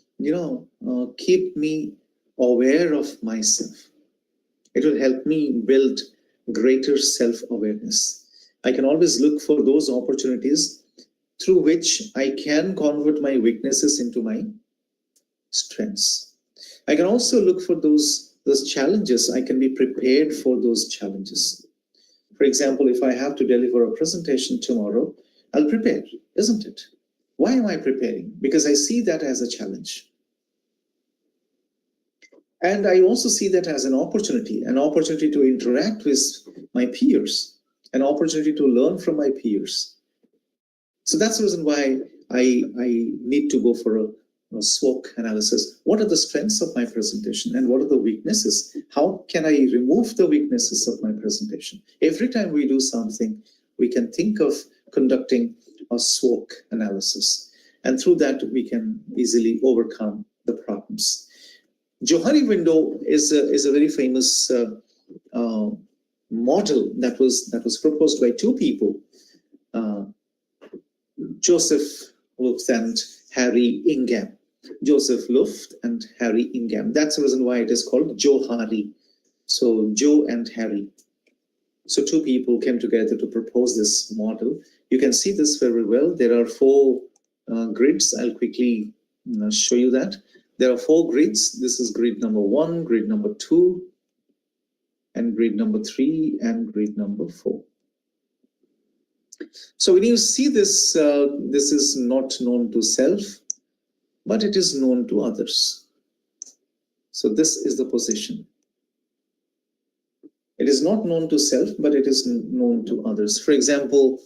Speaker 1: keep me aware of myself. It will help me build greater self-awareness. I can always look for those opportunities through which I can convert my weaknesses into my strengths. I can also look for those challenges. I can be prepared for those challenges. For example, if I have to deliver a presentation tomorrow, I'll prepare, isn't it? Why am I preparing? Because I see that as a challenge. And I also see that as an opportunity to interact with my peers, an opportunity to learn from my peers. So that's the reason why I need to go for a SWOT analysis. What are the strengths of my presentation and what are the weaknesses? How can I remove the weaknesses of my presentation? Every time we do something, we can think of conducting a SWOT analysis. And through that, we can easily overcome the problems. Johari window is a very famous model that was proposed by two people, Joseph Luft and Harry Ingham. Joseph Luft and Harry Ingham. That's the reason why it is called Johari. So Joe and Harry. So two people came together to propose this model. You can see this very well. There are 4 grids. I'll quickly show you that. There are 4 grids. This is grid number 1, grid number 2, and grid number 3, and grid number 4. So when you see this, this is not known to self, but it is known to others. So this is the position. It is not known to self, but it is known to others. For example,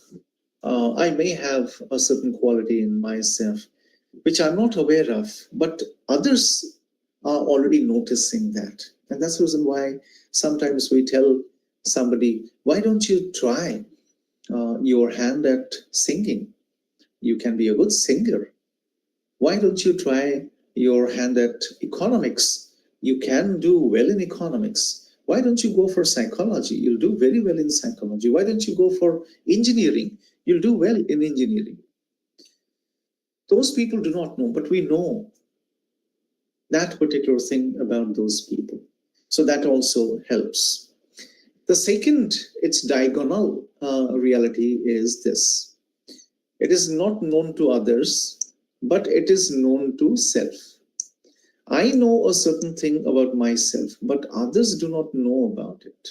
Speaker 1: I may have a certain quality in myself, which I'm not aware of, but others are already noticing that. And that's the reason why sometimes we tell somebody, why don't you try your hand at singing? You can be a good singer. Why don't you try your hand at economics? You can do well in economics. Why don't you go for psychology? You'll do very well in psychology. Why don't you go for engineering? You'll do well in engineering. Those people do not know, but we know that particular thing about those people. So that also helps. The second, its diagonal reality is this. It is not known to others, but it is known to self. I know a certain thing about myself, but others do not know about it.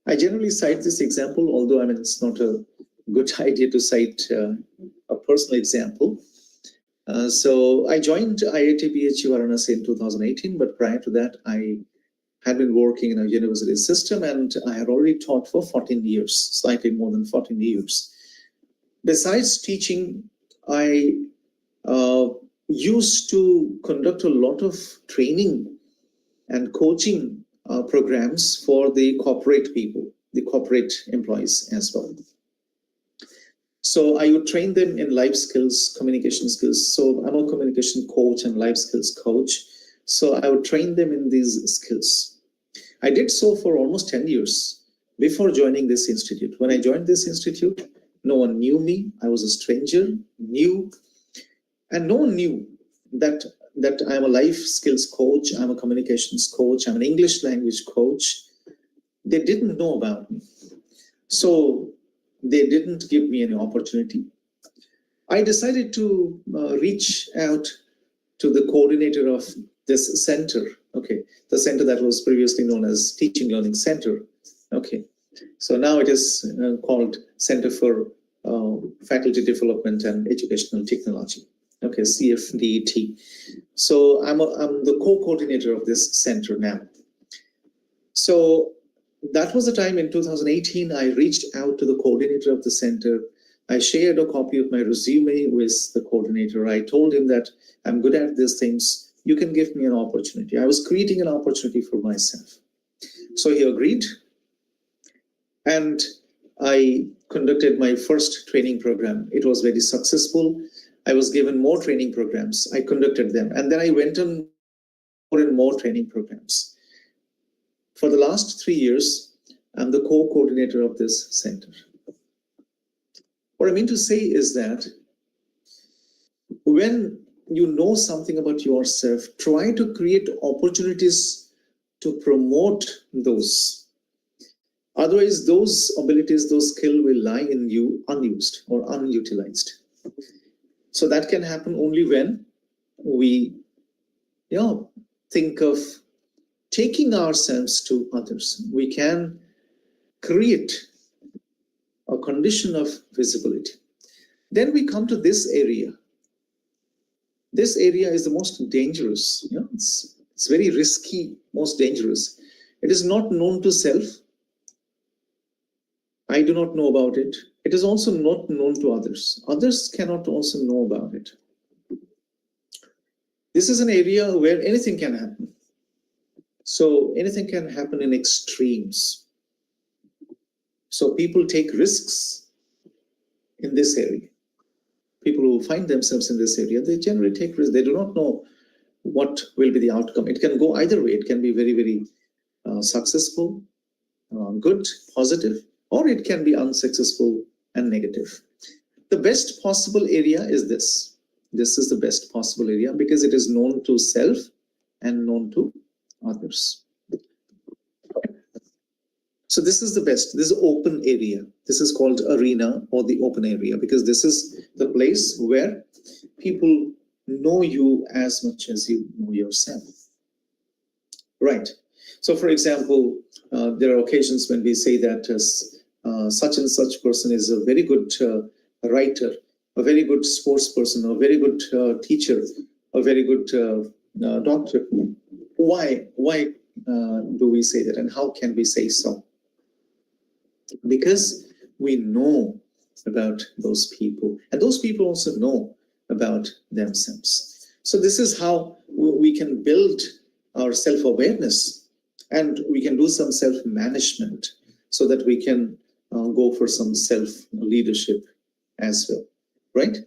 Speaker 1: I generally cite this example, although it's not a good idea to cite a personal example. So I joined IIT BHU Varanasi in 2018, but prior to that, I had been working in a university system and I had already taught for 14 years, slightly more than 14 years. Besides teaching, I used to conduct a lot of training and coaching programs for the corporate people, the corporate employees as well. So I would train them in life skills, communication skills. So I'm a communication coach and life skills coach. So I would train them in these skills. I did so for almost 10 years before joining this institute. When I joined this institute, no one knew me. I was a stranger, new, and no one knew that I'm a life skills coach, I'm a communications coach, I'm an English language coach. They didn't know about me. So they didn't give me any opportunity. I decided to reach out to the coordinator of this center, okay, the center that was previously known as Teaching Learning Center, okay. So now it is called Center for Faculty Development and Educational Technology, okay, CFDET. So I'm the co-coordinator of this center now. So that was the time in 2018 I reached out to the coordinator of the center. I shared a copy of my resume with the coordinator. I told him that I'm good at these things. You can give me an opportunity. I was creating an opportunity for myself. So he agreed. And I conducted my first training program. It was very successful. I was given more training programs. I conducted them. And then I went on more and more training programs. For the last 3 years, I'm the co-coordinator of this center. What I mean to say is that when you know something about yourself, try to create opportunities to promote those. Otherwise, those abilities, those skills will lie in you unused or unutilized. So that can happen only when we think of taking ourselves to others. We can create a condition of visibility. Then we come to this area. This area is the most dangerous. It's very risky, most dangerous. It is not known to self. I do not know about it. It is also not known to others. Others cannot also know about it. This is an area where anything can happen. So anything can happen in extremes. So people take risks in this area. People who find themselves in this area, they generally take risks. They do not know what will be the outcome. It can go either way. It can be very, very successful, good, positive, or it can be unsuccessful and negative. The best possible area is this. This is the best possible area because it is known to self and known to others. So this is the best. This is open area. This is called arena or the open area because this is the place where people know you as much as you know yourself. Right. So for example, there are occasions when we say that such and such person is a very good writer, a very good sports person, a very good teacher, a very good doctor. Why do we say that, and how can we say so? Because we know about those people, and those people also know about themselves. So this is how we can build our self-awareness, and we can do some self-management so that we can go for some self-leadership as well, right?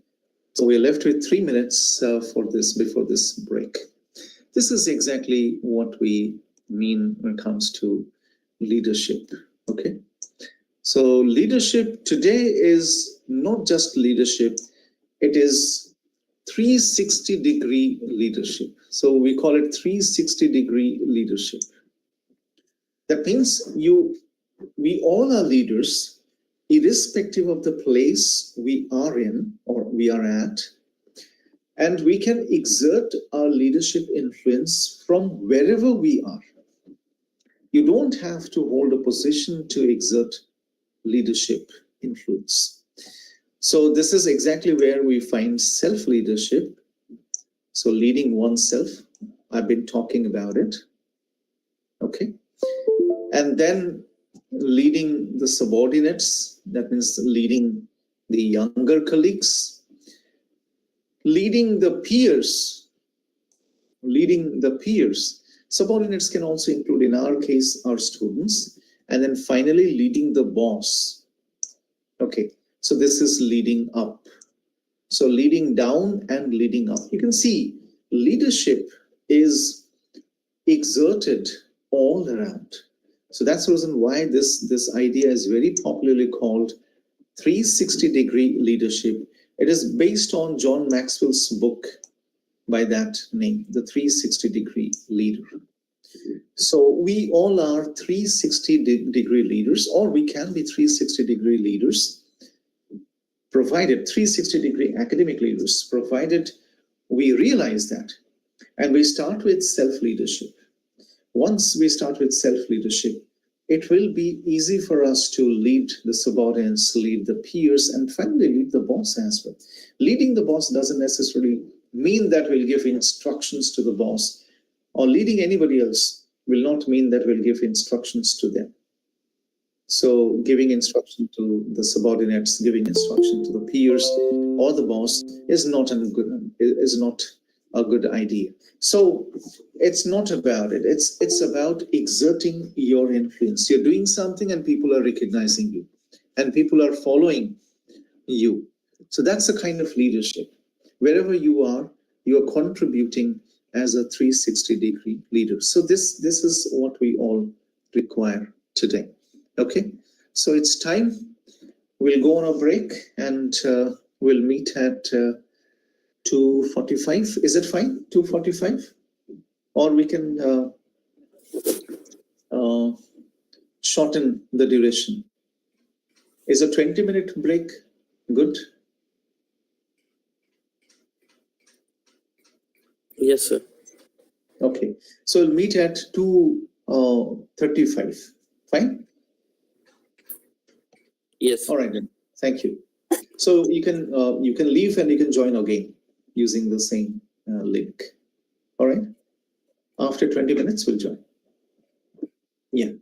Speaker 1: So we're left with 3 minutes for this before this break. This is exactly what we mean when it comes to leadership, okay? So leadership today is not just leadership, it is 360-degree leadership. So we call it 360-degree leadership. That means we all are leaders, irrespective of the place we are in or we are at, and we can exert our leadership influence from wherever we are. You don't have to hold a position to exert leadership influence. So this is exactly where we find self-leadership. So leading oneself, I've been talking about it, okay? And then leading the subordinates, that means leading the younger colleagues, leading the peers. Subordinates can also include, in our case, our students, and then finally leading the boss. Okay, so this is leading up. So leading down and leading up. You can see leadership is exerted all around. So that's the reason why this idea is very popularly called 360-degree leadership. It is based on John Maxwell's book by that name, the 360-degree leader. So we all are 360-degree leaders, or we can be 360-degree leaders, provided 360-degree academic leaders, provided we realize that. And we start with self-leadership. Once we start with self-leadership, it will be easy for us to lead the subordinates, lead the peers, and finally lead the boss as well. Leading the boss doesn't necessarily mean that we'll give instructions to the boss, or leading anybody else will not mean that we'll give instructions to them. So giving instruction to the subordinates, giving instruction to the peers or the boss is not a good idea. So it's not about it. It's about exerting your influence. You're doing something and people are recognizing you and people are following you. So that's the kind of leadership. Wherever you are contributing as a 360-degree leader. So this is what we all require today. Okay, so it's time. We'll go on a break and we'll meet at 2:45. Is it fine? 2:45? Or we can shorten the duration. Is a 20-minute break good?
Speaker 6: Yes, sir.
Speaker 1: Okay, so we'll meet at 2:35. Fine?
Speaker 6: Yes.
Speaker 1: All right then. Thank you. So you can leave and you can join again using the same link. All right. After 20 minutes, we'll join. Yeah.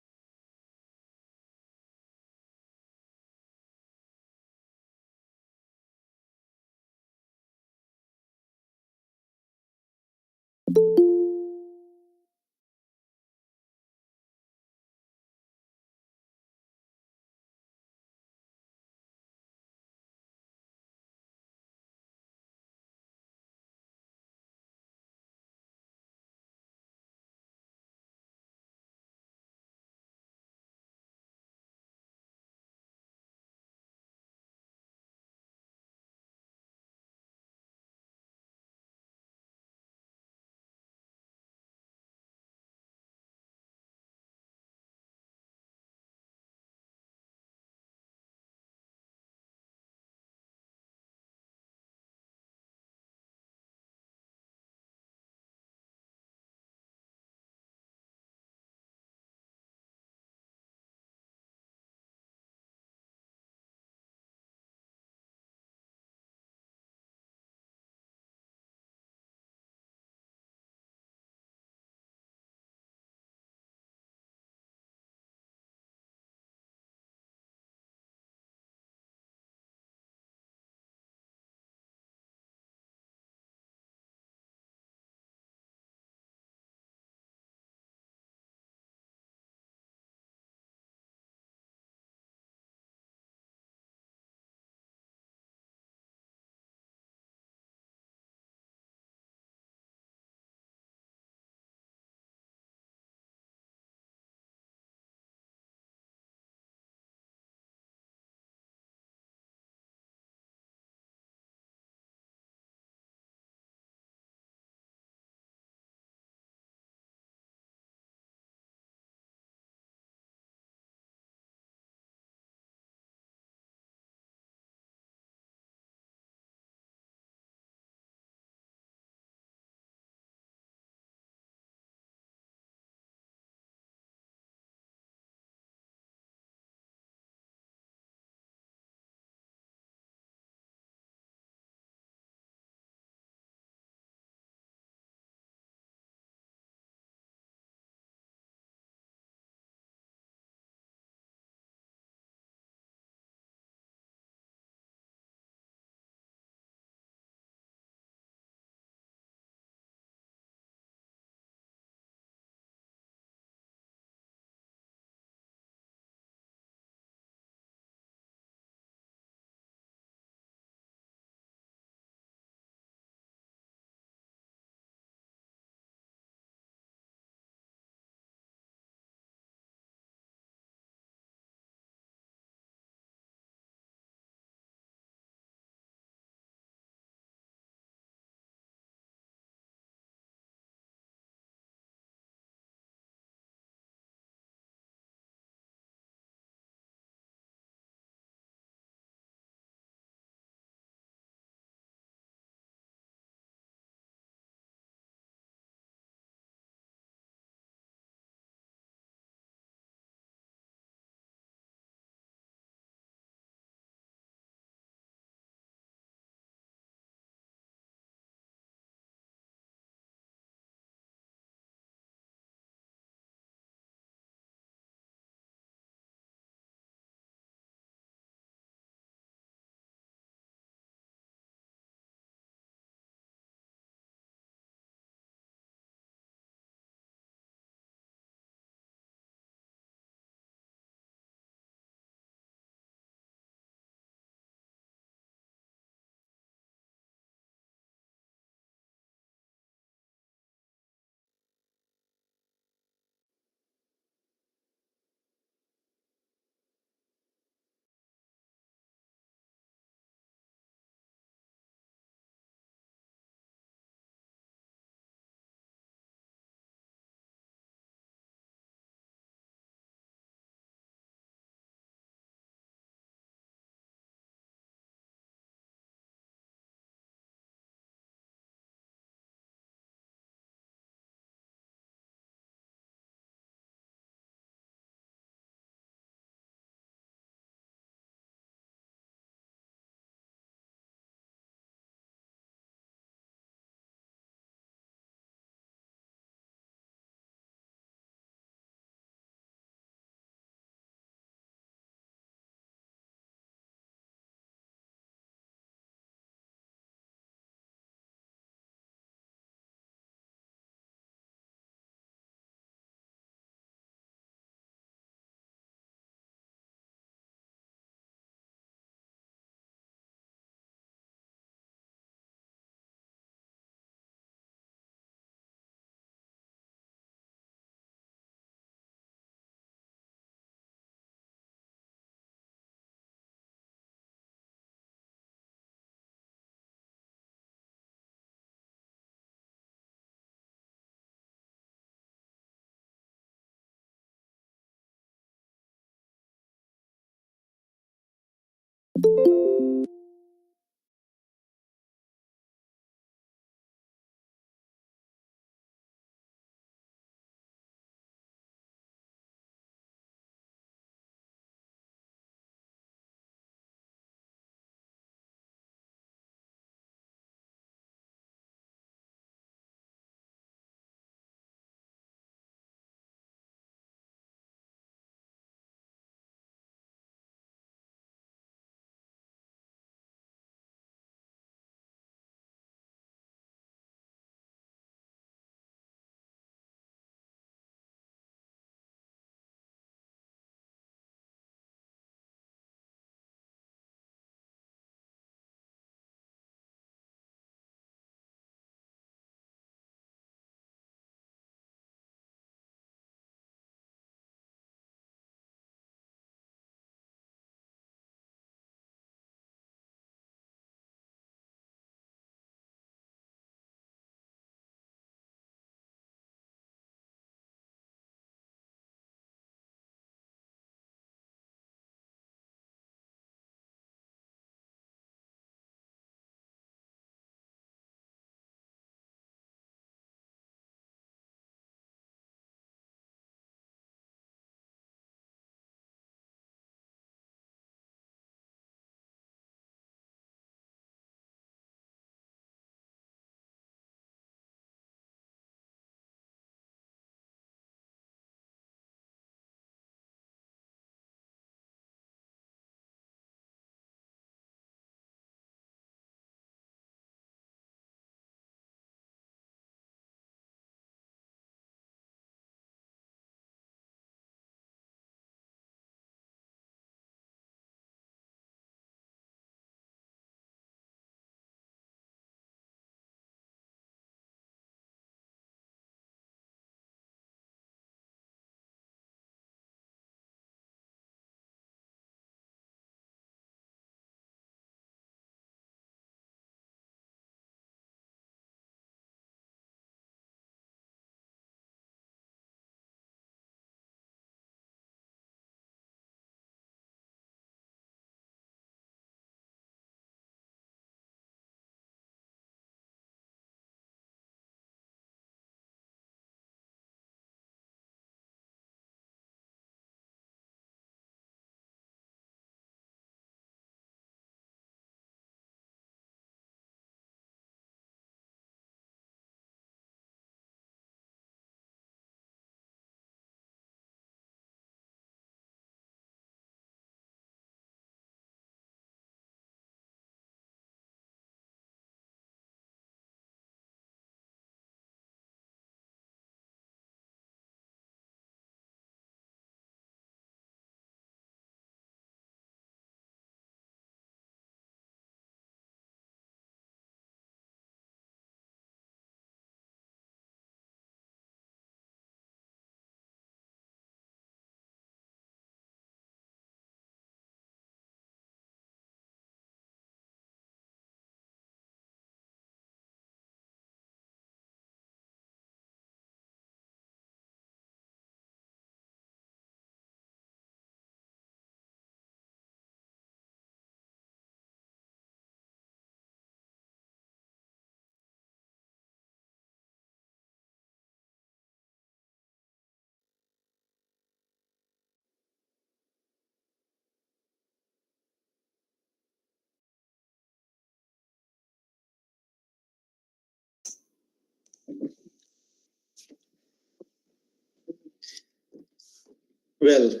Speaker 6: Well,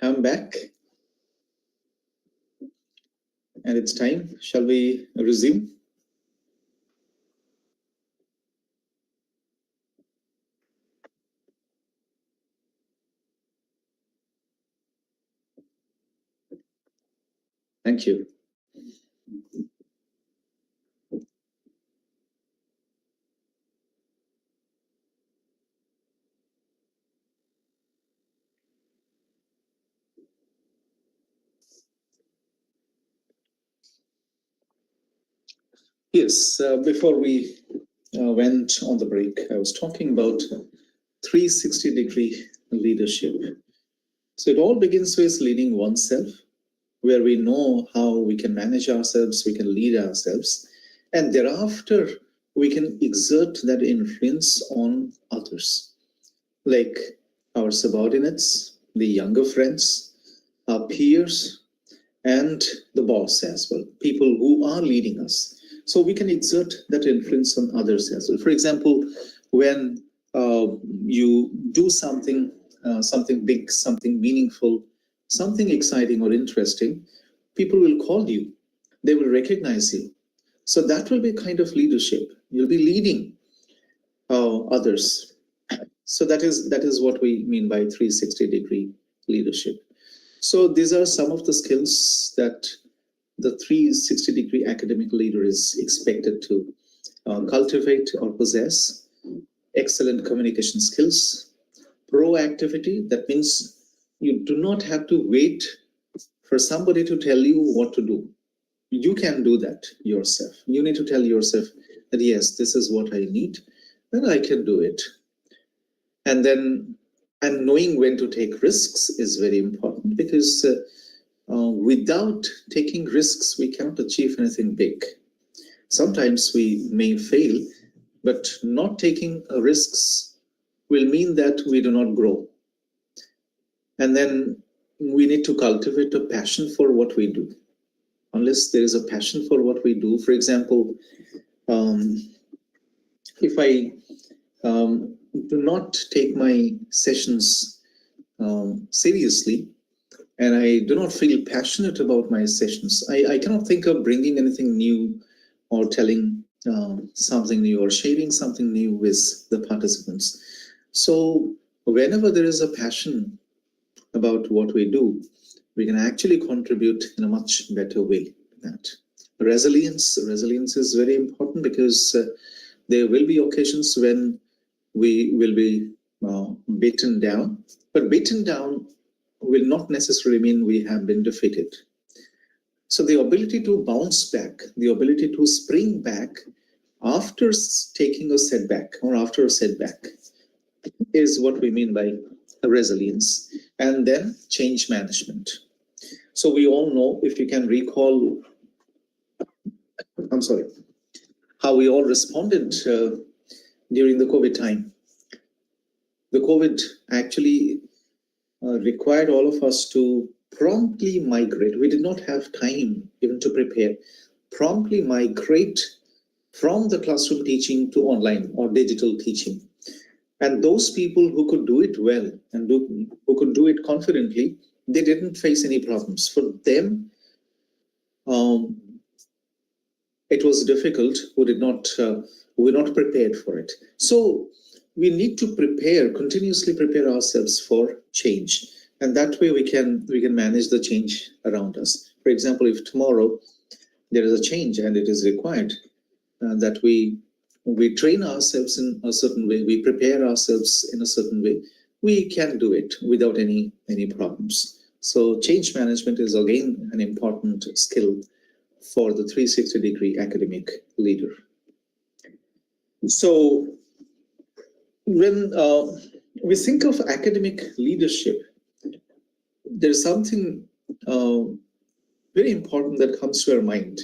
Speaker 6: I'm back, and it's time. Shall we resume? Thank you. Yes, before we went on the break, I was talking about 360-degree leadership. So it all begins with leading oneself, where we know how we can manage ourselves, we can lead ourselves, and thereafter we can exert that influence on others, like our subordinates, the younger friends, our peers, and the boss as well, people who are leading us. So we can exert that influence on others as well. For example, when you do something big, something meaningful, something exciting or interesting, people will call you, they will recognize you. So that will be kind of leadership. You'll be leading others. So that is what we mean by 360-degree leadership. So these are some of the skills that the 360-degree academic leader is expected to cultivate or possess. Excellent communication skills, proactivity, that means you do not have to wait for somebody to tell you what to do. You can do that yourself. You need to tell yourself that, yes, this is what I need, then I can do it. And knowing when to take risks is very important, because without taking risks, we cannot achieve anything big. Sometimes we may fail, but not taking risks will mean that we do not grow. And then we need to cultivate a passion for what we do. Unless there is a passion for what we do, for example, if I do not take my sessions seriously, and I do not feel passionate about my sessions, I cannot think of bringing anything new or telling something new or sharing something new with the participants. So whenever there is a passion about what we do, we can actually contribute in a much better way. That resilience is very important, because there will be occasions when we will be beaten down, but beaten down will not necessarily mean we have been defeated. So the ability to bounce back, the ability to spring back after taking a setback or after a setback, is what we mean by resilience. And then change management. So we all know, if you can recall, how we all responded during the COVID time. The COVID actually required all of us to promptly migrate. We did not have time even to prepare. Promptly migrate from the classroom teaching to online or digital teaching. And those people who could do it well and who could do it confidently, they didn't face any problems. For them, it was difficult, who were not prepared for it. So we need to continuously prepare ourselves for change. And that way we can manage the change around us. For example, if tomorrow there is a change and it is required that we train ourselves in a certain way, we prepare ourselves in a certain way, we can do it without any problems. So change management is again an important skill for the 360-degree academic leader. So when we think of academic leadership, there's something very important that comes to our mind.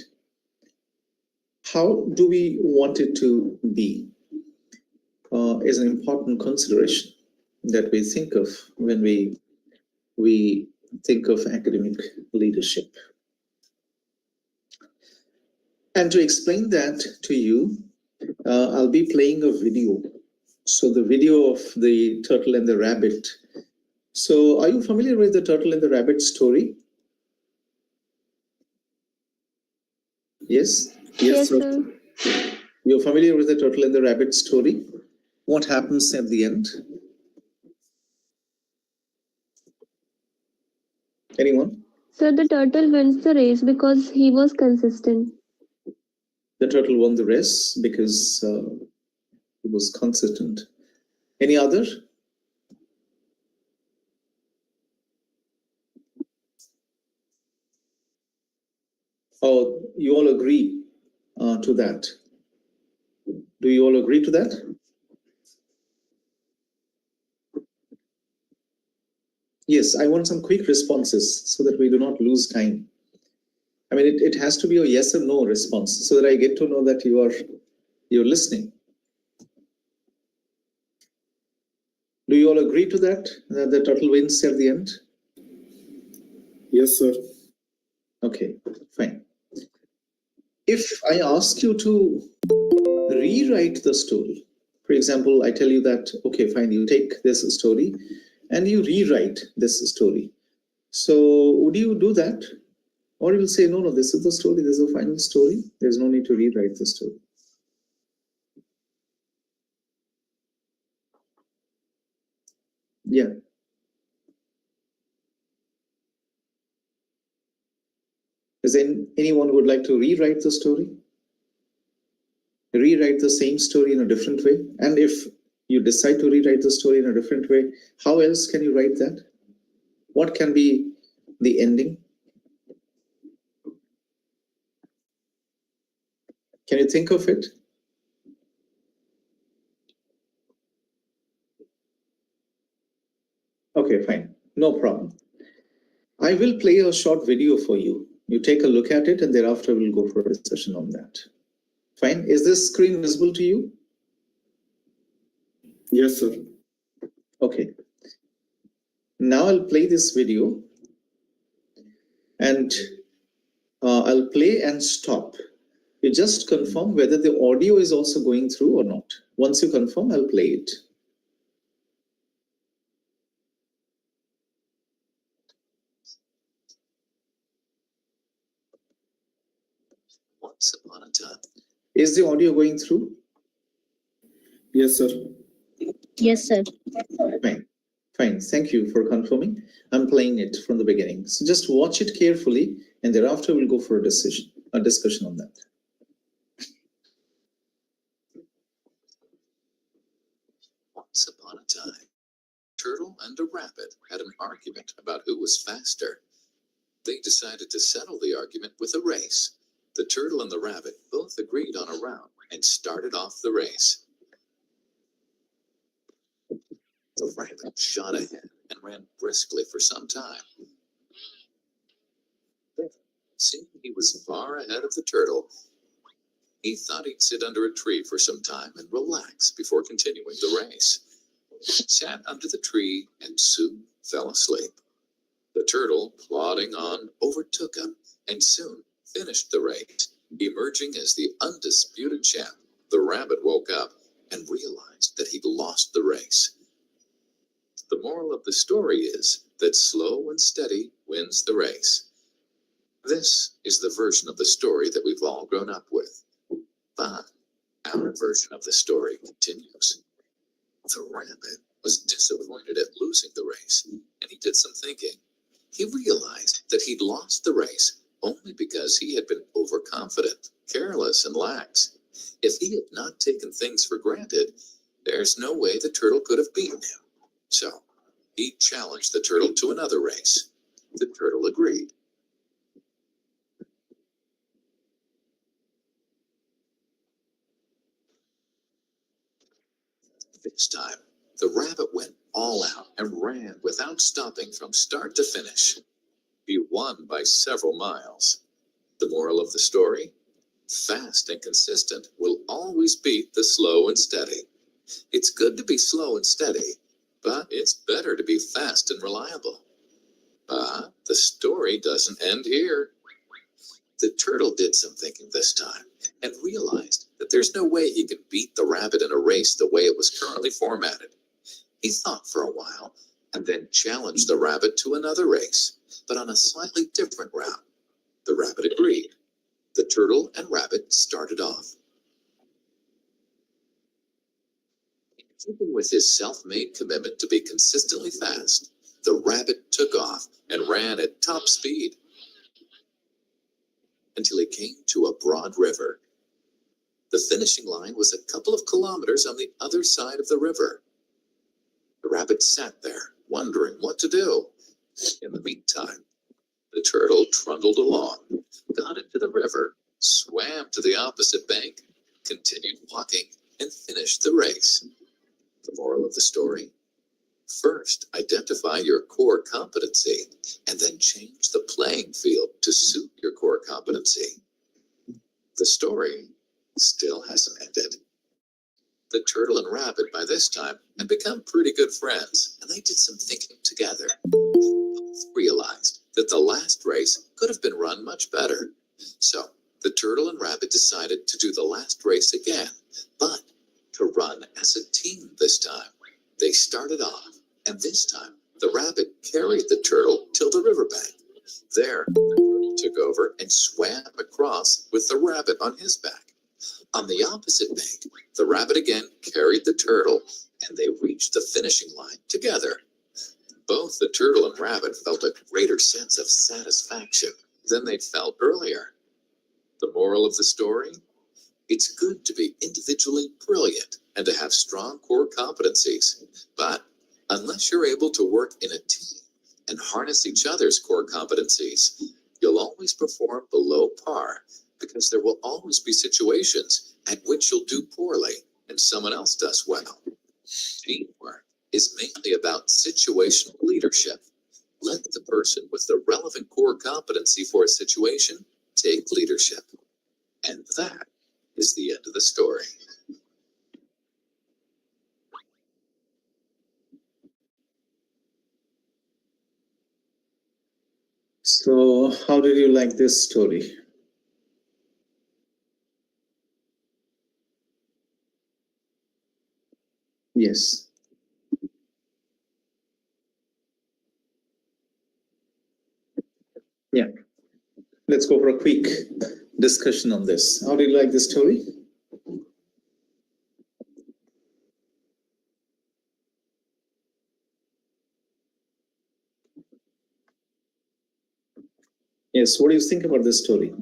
Speaker 6: How do we want it to be is an important consideration that we think of when we think of academic leadership. And to explain that to you, I'll be playing a video. So the video of the turtle and the rabbit. So are you familiar with the turtle and the rabbit story? Yes?
Speaker 7: Yes, sir.
Speaker 6: You're familiar with the turtle and the rabbit story? What happens at the end? Anyone?
Speaker 7: Sir, the turtle wins the race because he was consistent.
Speaker 6: The turtle won the race because he was consistent. Any other? Oh, you all agree to that? Do you all agree to that? Yes, I want some quick responses so that we do not lose time. I mean, it has to be a yes or no response so that I get to know that you're listening. Do you all agree to that? That the turtle wins at the end?
Speaker 8: Yes, sir.
Speaker 6: Okay, fine. If I ask you to rewrite the story, for example, I tell you that, okay, fine, you take this story and you rewrite this story. So would you do that? Or you'll say, no, this is the story, this is the final story. There's no need to rewrite the story. Yeah. Is there anyone who would like to rewrite the story? Rewrite the same story in a different way? And if you decide to rewrite the story in a different way, how else can you write that? What can be the ending? Can you think of it? Okay, fine. No problem. I will play a short video for you. You take a look at it and thereafter we'll go for a discussion on that. Fine. Is this screen visible to you?
Speaker 8: Yes, sir.
Speaker 6: Okay. Now I'll play this video and I'll play and stop. You just confirm whether the audio is also going through or not. Once you confirm, I'll play it. Once upon a time. Is the audio going through?
Speaker 8: Yes, sir.
Speaker 7: Yes, sir.
Speaker 6: Fine. Fine. Thank you for confirming. I'm playing it from the beginning. So just watch it carefully and thereafter we'll go for a discussion on that. Once upon a time, a turtle and a rabbit had an argument about who was faster. They decided to settle the argument with a race. The turtle and the rabbit both agreed on a route and started off the race. The rabbit shot ahead and ran briskly for some time. Then, seeing he was far ahead of the turtle, he thought he'd sit under a tree for some time and relax before continuing the race. He sat under the tree and soon fell asleep. The turtle, plodding on, overtook him and soon finished the race. Emerging as the undisputed champ, the rabbit woke up and realized that he'd lost the race. The moral of the story is that slow and steady wins the race. This is the version of the story that we've all grown up with. But our version of the story continues. The rabbit was disappointed at losing the race, and he did some thinking. He realized that he'd lost the race only because he had been overconfident, careless, and lax. If he had not taken things for granted, there's no way the turtle could have beaten him. So he challenged the turtle to another race. The turtle agreed. This time, the rabbit went all out and ran without stopping from start to finish. He won by several miles. The moral of the story? Fast and consistent will always beat the slow and steady. It's good to be slow and steady, but it's better to be fast and reliable. But the story doesn't end here. The turtle did some thinking this time and realized that there's no way he could beat the rabbit in a race the way it was currently formatted. He thought for a while and then challenged the rabbit to another race, but on a slightly different route. The rabbit agreed. The turtle and rabbit started off. In keeping with his self-made commitment to be consistently fast, the rabbit took off and ran at top speed until he came to a broad river. The finishing line was a couple of kilometers on the other side of the river. The rabbit sat there, wondering what to do. In the meantime, the turtle trundled along, got into the river, swam to the opposite bank, continued walking, and finished the race. The moral of the story?
Speaker 9: First, identify your core competency, and then change the playing field to suit your core competency. The story still hasn't ended. The turtle and rabbit by this time had become pretty good friends, and they did some thinking together. Both realized that the last race could have been run much better. So the turtle and rabbit decided to do the last race again, but to run as a team this time. They started off, and this time the rabbit carried the turtle till the riverbank. There, the turtle took over and swam across with the rabbit on his back. On the opposite bank, the rabbit again carried the turtle, and they reached the finishing line together. Both the turtle and rabbit felt a greater sense of satisfaction than they'd felt earlier. The moral of the story? It's good to be individually brilliant and to have strong core competencies, but unless you're able to work in a team and harness each other's core competencies, you'll always perform below par, because there will always be situations at which you'll do poorly and someone else does well. Teamwork is mainly about situational leadership. Let the person with the relevant core competency for a situation take leadership. And that is the end of the story.
Speaker 6: So, how did you like this story? Yes. Yeah. Let's go for a quick discussion on this. How did you like this story? Yes, what do you think about this story?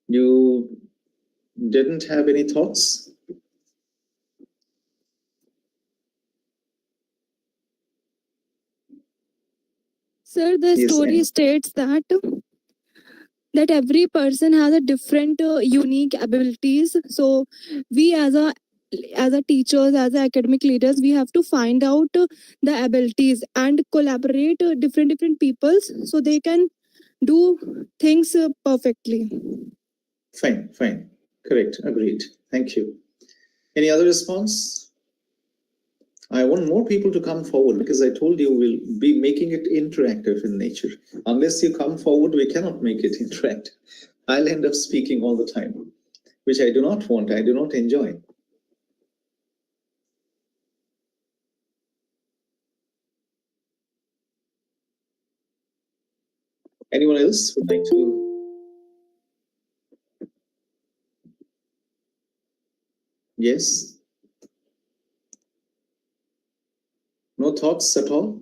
Speaker 6: You didn't have any thoughts?
Speaker 10: Sir, the
Speaker 6: Yes,
Speaker 10: story
Speaker 6: Annie.
Speaker 10: states that every person has a different unique abilities. So we as a teachers, as a academic leaders, we have to find out the abilities and collaborate different peoples so they can do things perfectly.
Speaker 6: Fine. Correct. Agreed. Thank you. Any other response? I want more people to come forward because I told you we'll be making it interactive in nature. Unless you come forward, we cannot make it interactive. I'll end up speaking all the time, which I do not want. I do not enjoy. Anyone else would like to? Yes? No thoughts at all?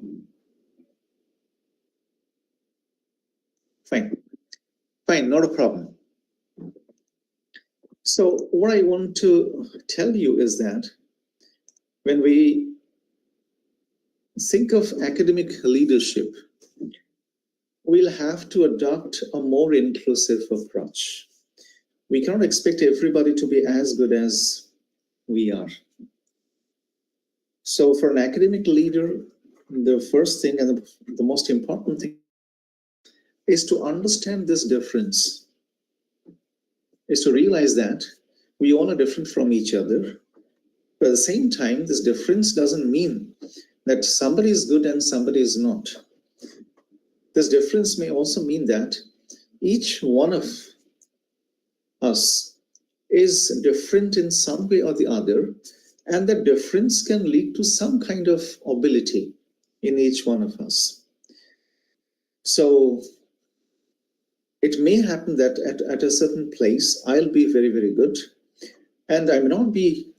Speaker 6: Fine, not a problem. So what I want to tell you is that when we think of academic leadership, we'll have to adopt a more inclusive approach. We cannot expect everybody to be as good as we are. So for an academic leader, the first thing and the most important thing is to understand this difference, is to realize that we all are different from each other. But at the same time, this difference doesn't mean that somebody is good and somebody is not. This difference may also mean that each one of us is different in some way or the other, and that difference can lead to some kind of ability in each one of us. So it may happen that at a certain place, I'll be very, very good, and I may not be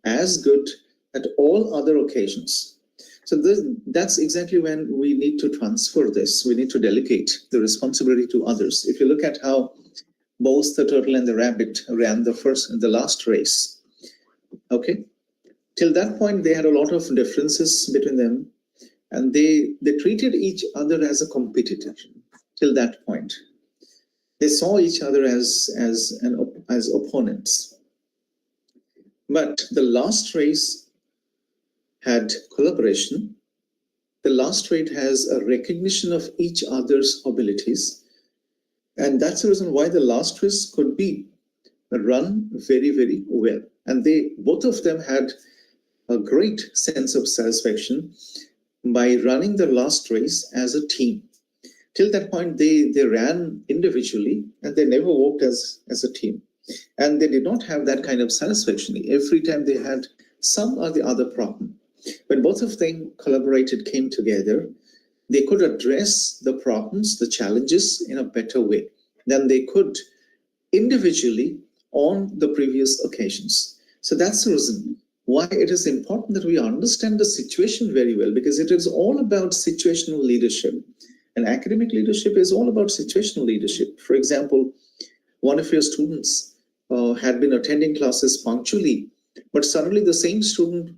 Speaker 6: as good at all other occasions. So that's exactly when we need to transfer this. We need to delegate the responsibility to others. If you look at how both the turtle and the rabbit ran the last race, okay, till that point they had a lot of differences between them, and they treated each other as a competitor till that point. They saw each other as opponents. But the last race had collaboration. The last race has a recognition of each other's abilities. And that's the reason why the last race could be run very, very well. And both of them had a great sense of satisfaction by running the last race as a team. Till that point, they ran individually and they never worked as a team. And they did not have that kind of satisfaction. Every time they had some or the other problem. When both of them collaborated, came together, they could address the problems, the challenges in a better way than they could individually on the previous occasions. So that's the reason why it is important that we understand the situation very well, because it is all about situational leadership. And academic leadership is all about situational leadership. For example, one of your students had been attending classes punctually, but suddenly the same student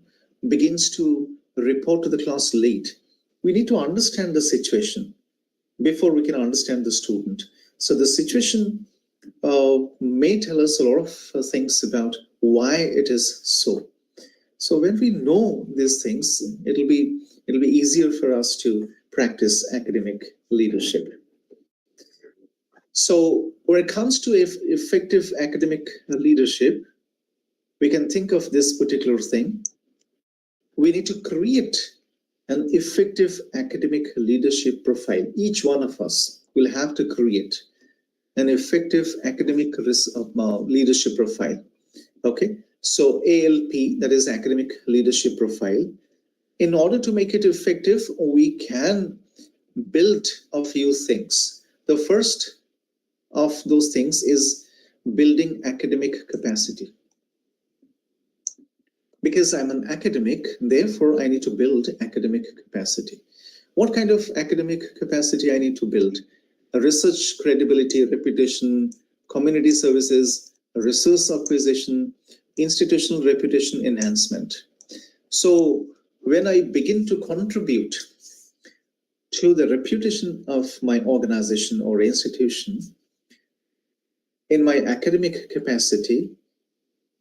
Speaker 6: begins to report to the class late. We need to understand the situation before we can understand the student. So the situation may tell us a lot of things about why it is so. So when we know these things, it'll be easier for us to practice academic leadership. So when it comes to effective academic leadership, we can think of this particular thing. We need to create an effective academic leadership profile. Each one of us will have to create an effective academic leadership profile. Okay, so ALP, that is academic leadership profile. In order to make it effective, we can build a few things. The first of those things is building academic capacity. Because I'm an academic, therefore I need to build academic capacity. What kind of academic capacity I need to build? Research credibility, reputation, community services, resource acquisition, institutional reputation enhancement. So when I begin to contribute to the reputation of my organization or institution, in my academic capacity,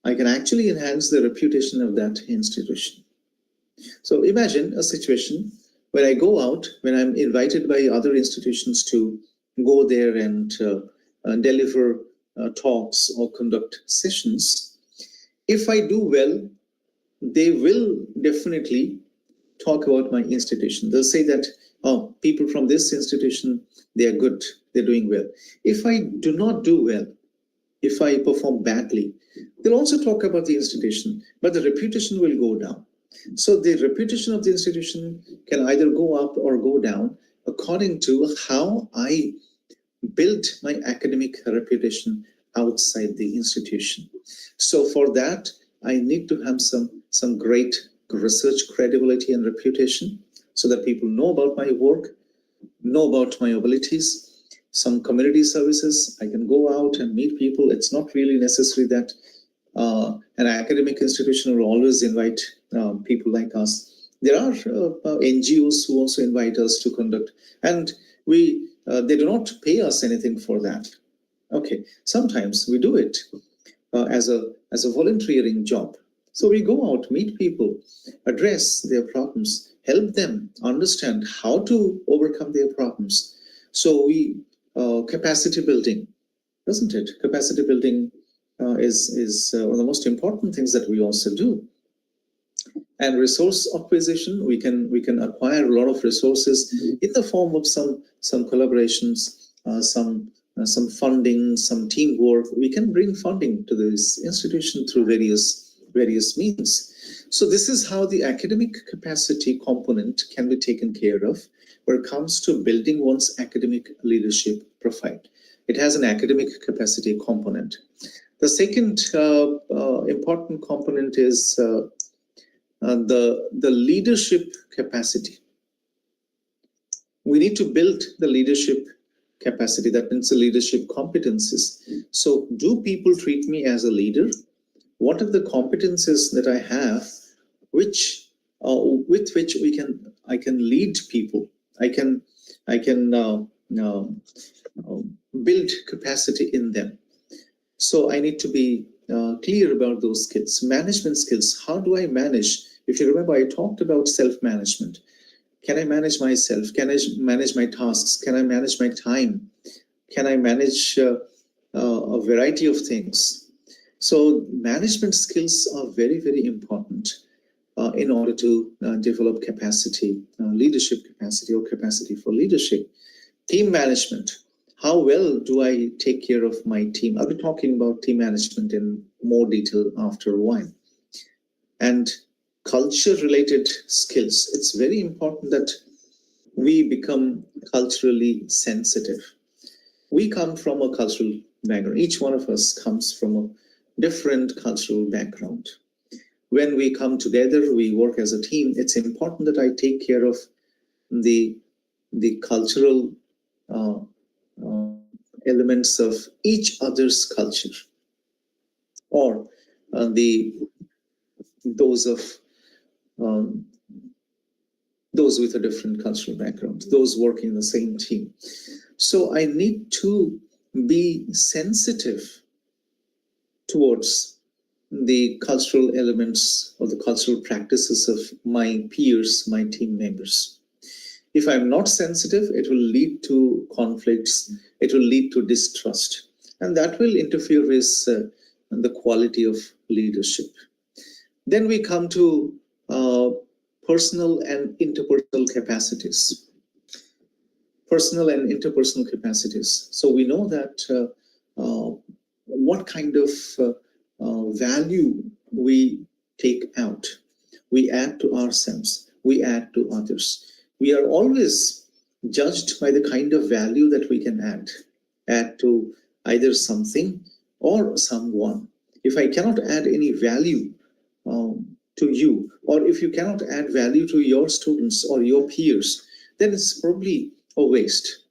Speaker 6: I can actually enhance the reputation of that institution. So imagine a situation where I go out, when I'm invited by other institutions to go there and deliver talks or conduct sessions. If I do well, they will definitely talk about my institution. They'll say that, oh, people from this institution, they are good, they're doing well. If I do not do well, if I perform badly, they'll also talk about the institution, but the reputation will go down. So the reputation of the institution can either go up or go down according to how I build my academic reputation outside the institution. So for that, I need to have some great research credibility and reputation so that people know about my work, know about my abilities. Some community services, I can go out and meet people. It's not really necessary that an academic institution will always invite people like us. There are NGOs who also invite us to conduct, and they do not pay us anything for that. Okay, sometimes we do it as a volunteering job. So we go out, meet people, address their problems, help them understand how to overcome their problems. So we capacity building, isn't it? Capacity building is one of the most important things that we also do. And resource acquisition, we can acquire a lot of resources in the form of some collaborations, some funding, some teamwork. We can bring funding to this institution through various means. So this is how the academic capacity component can be taken care of when it comes to building one's academic leadership profile. It has an academic capacity component. The second important component is the leadership capacity. We need to build the leadership capacity. That means the leadership competencies. So do people treat me as a leader? What are the competencies that I have with which I can lead people? I can build capacity in them. So I need to be clear about those skills. Management skills. How do I manage? If you remember, I talked about self-management. Can I manage myself? Can I manage my tasks? Can I manage my time? Can I manage a variety of things? So management skills are very, very important in order to develop capacity, leadership capacity or capacity for leadership. Team management. How well do I take care of my team? I'll be talking about team management in more detail after a while. And culture-related skills. It's very important that we become culturally sensitive. We come from a cultural background. Each one of us comes from a different cultural background. When we come together, we work as a team. It's important that I take care of the cultural elements of each other's culture, or those with a different cultural background, those working in the same team. So I need to be sensitive towards the cultural elements or the cultural practices of my peers, my team members. If I'm not sensitive, it will lead to conflicts, it will lead to distrust, and that will interfere with the quality of leadership. Then we come to personal and interpersonal capacities. Personal and interpersonal capacities. So we know that what kind of value we take out, we add to ourselves, we add to others. We are always judged by the kind of value that we can add to either something or someone. If I cannot add any value to you, or if you cannot add value to your students or your peers, then it's probably a waste.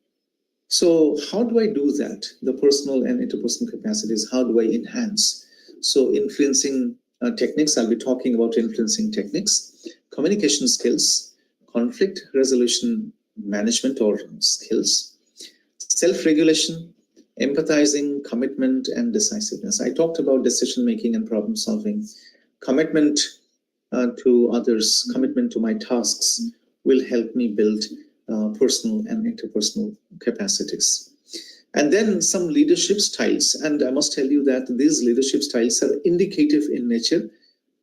Speaker 6: So how do I do that? The personal and interpersonal capacities, how do I enhance? So influencing techniques, I'll be talking about influencing techniques, communication skills, conflict resolution management or skills, self-regulation, empathizing, commitment, and decisiveness. I talked about decision-making and problem-solving. Commitment to others, commitment to my tasks will help me build personal and interpersonal capacities. And then some leadership styles. And I must tell you that these leadership styles are indicative in nature.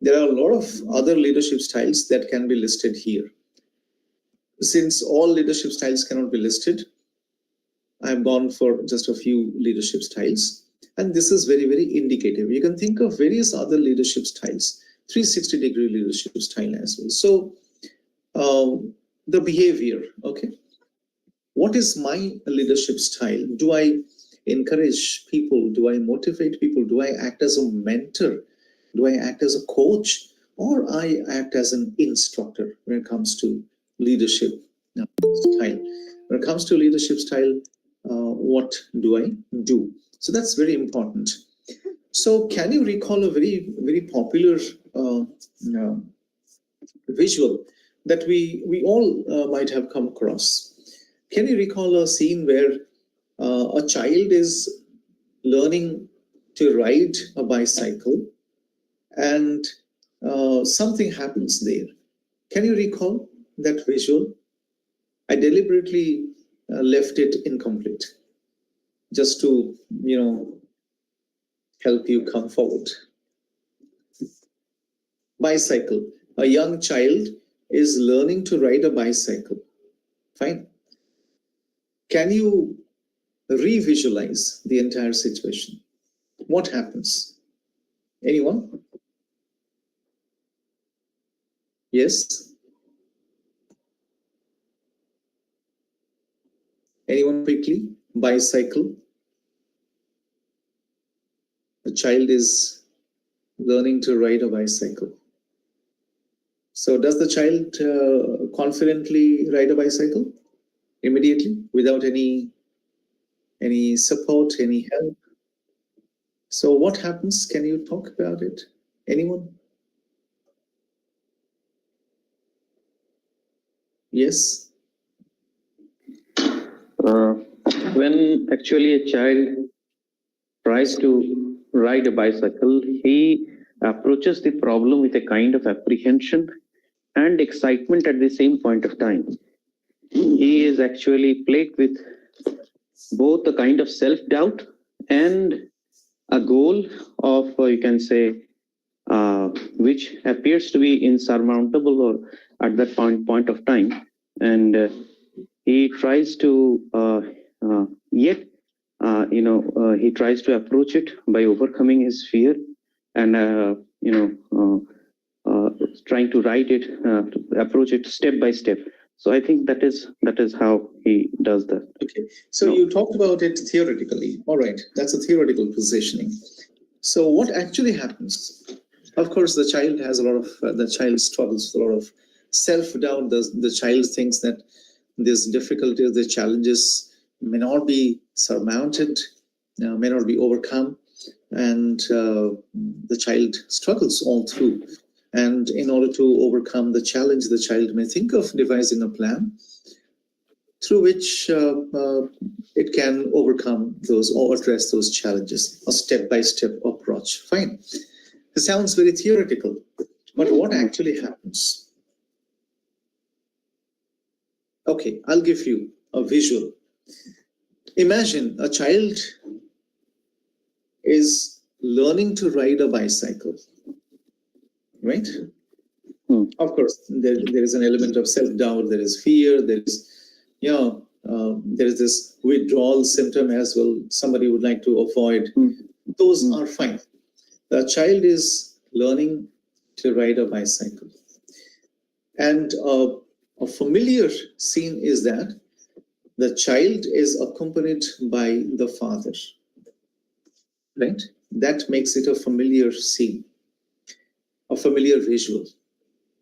Speaker 6: There are a lot of other leadership styles that can be listed here. Since all leadership styles cannot be listed, I've gone for just a few leadership styles. And this is very, very indicative. You can think of various other leadership styles, 360-degree leadership style as well. So the behavior, okay. What is my leadership style? Do I encourage people? Do I motivate people? Do I act as a mentor? Do I act as a coach? Or I act as an instructor when it comes to leadership style? When it comes to leadership style, what do I do? So that's very important. So can you recall a very, very popular visual that we all might have come across? Can you recall a scene where a child is learning to ride a bicycle and something happens there? Can you recall that visual? I deliberately left it incomplete just to, help you come forward. Bicycle. A young child is learning to ride a bicycle. Fine. Can you re-visualize the entire situation? What happens? Anyone? Yes? Anyone quickly? Bicycle. A child is learning to ride a bicycle. So does the child confidently ride a bicycle immediately without any support, any help? So what happens? Can you talk about it? Anyone? Yes?
Speaker 11: when actually a child tries to ride a bicycle, he approaches the problem with a kind of apprehension and excitement at the same point of time. He is actually plagued with both a kind of self-doubt and a goal of, you can say, which appears to be insurmountable or at that point of time. And he tries to, he tries to approach it by overcoming his fear and, trying to write it, approach it step by step. So I think that is how he does that.
Speaker 6: Okay. So you talked about it theoretically. All right. That's a theoretical positioning. So what actually happens? Of course, the child has a lot of, the child struggles with a lot of self-doubt. The child thinks that these difficulties, the challenges may not be surmounted, may not be overcome. And the child struggles all through. And in order to overcome the challenge, the child may think of devising a plan through which it can overcome those or address those challenges, a step-by-step approach. Fine. It sounds very theoretical, but what actually happens? Okay, I'll give you a visual. Imagine a child is learning to ride a bicycle, right? Of course, there is an element of self-doubt, there is fear, there is, there is this withdrawal symptom as well. Somebody would like to avoid. Those are fine. The child is learning to ride a bicycle. And a familiar scene is that the child is accompanied by the father, right? That makes it a familiar scene, a familiar visual.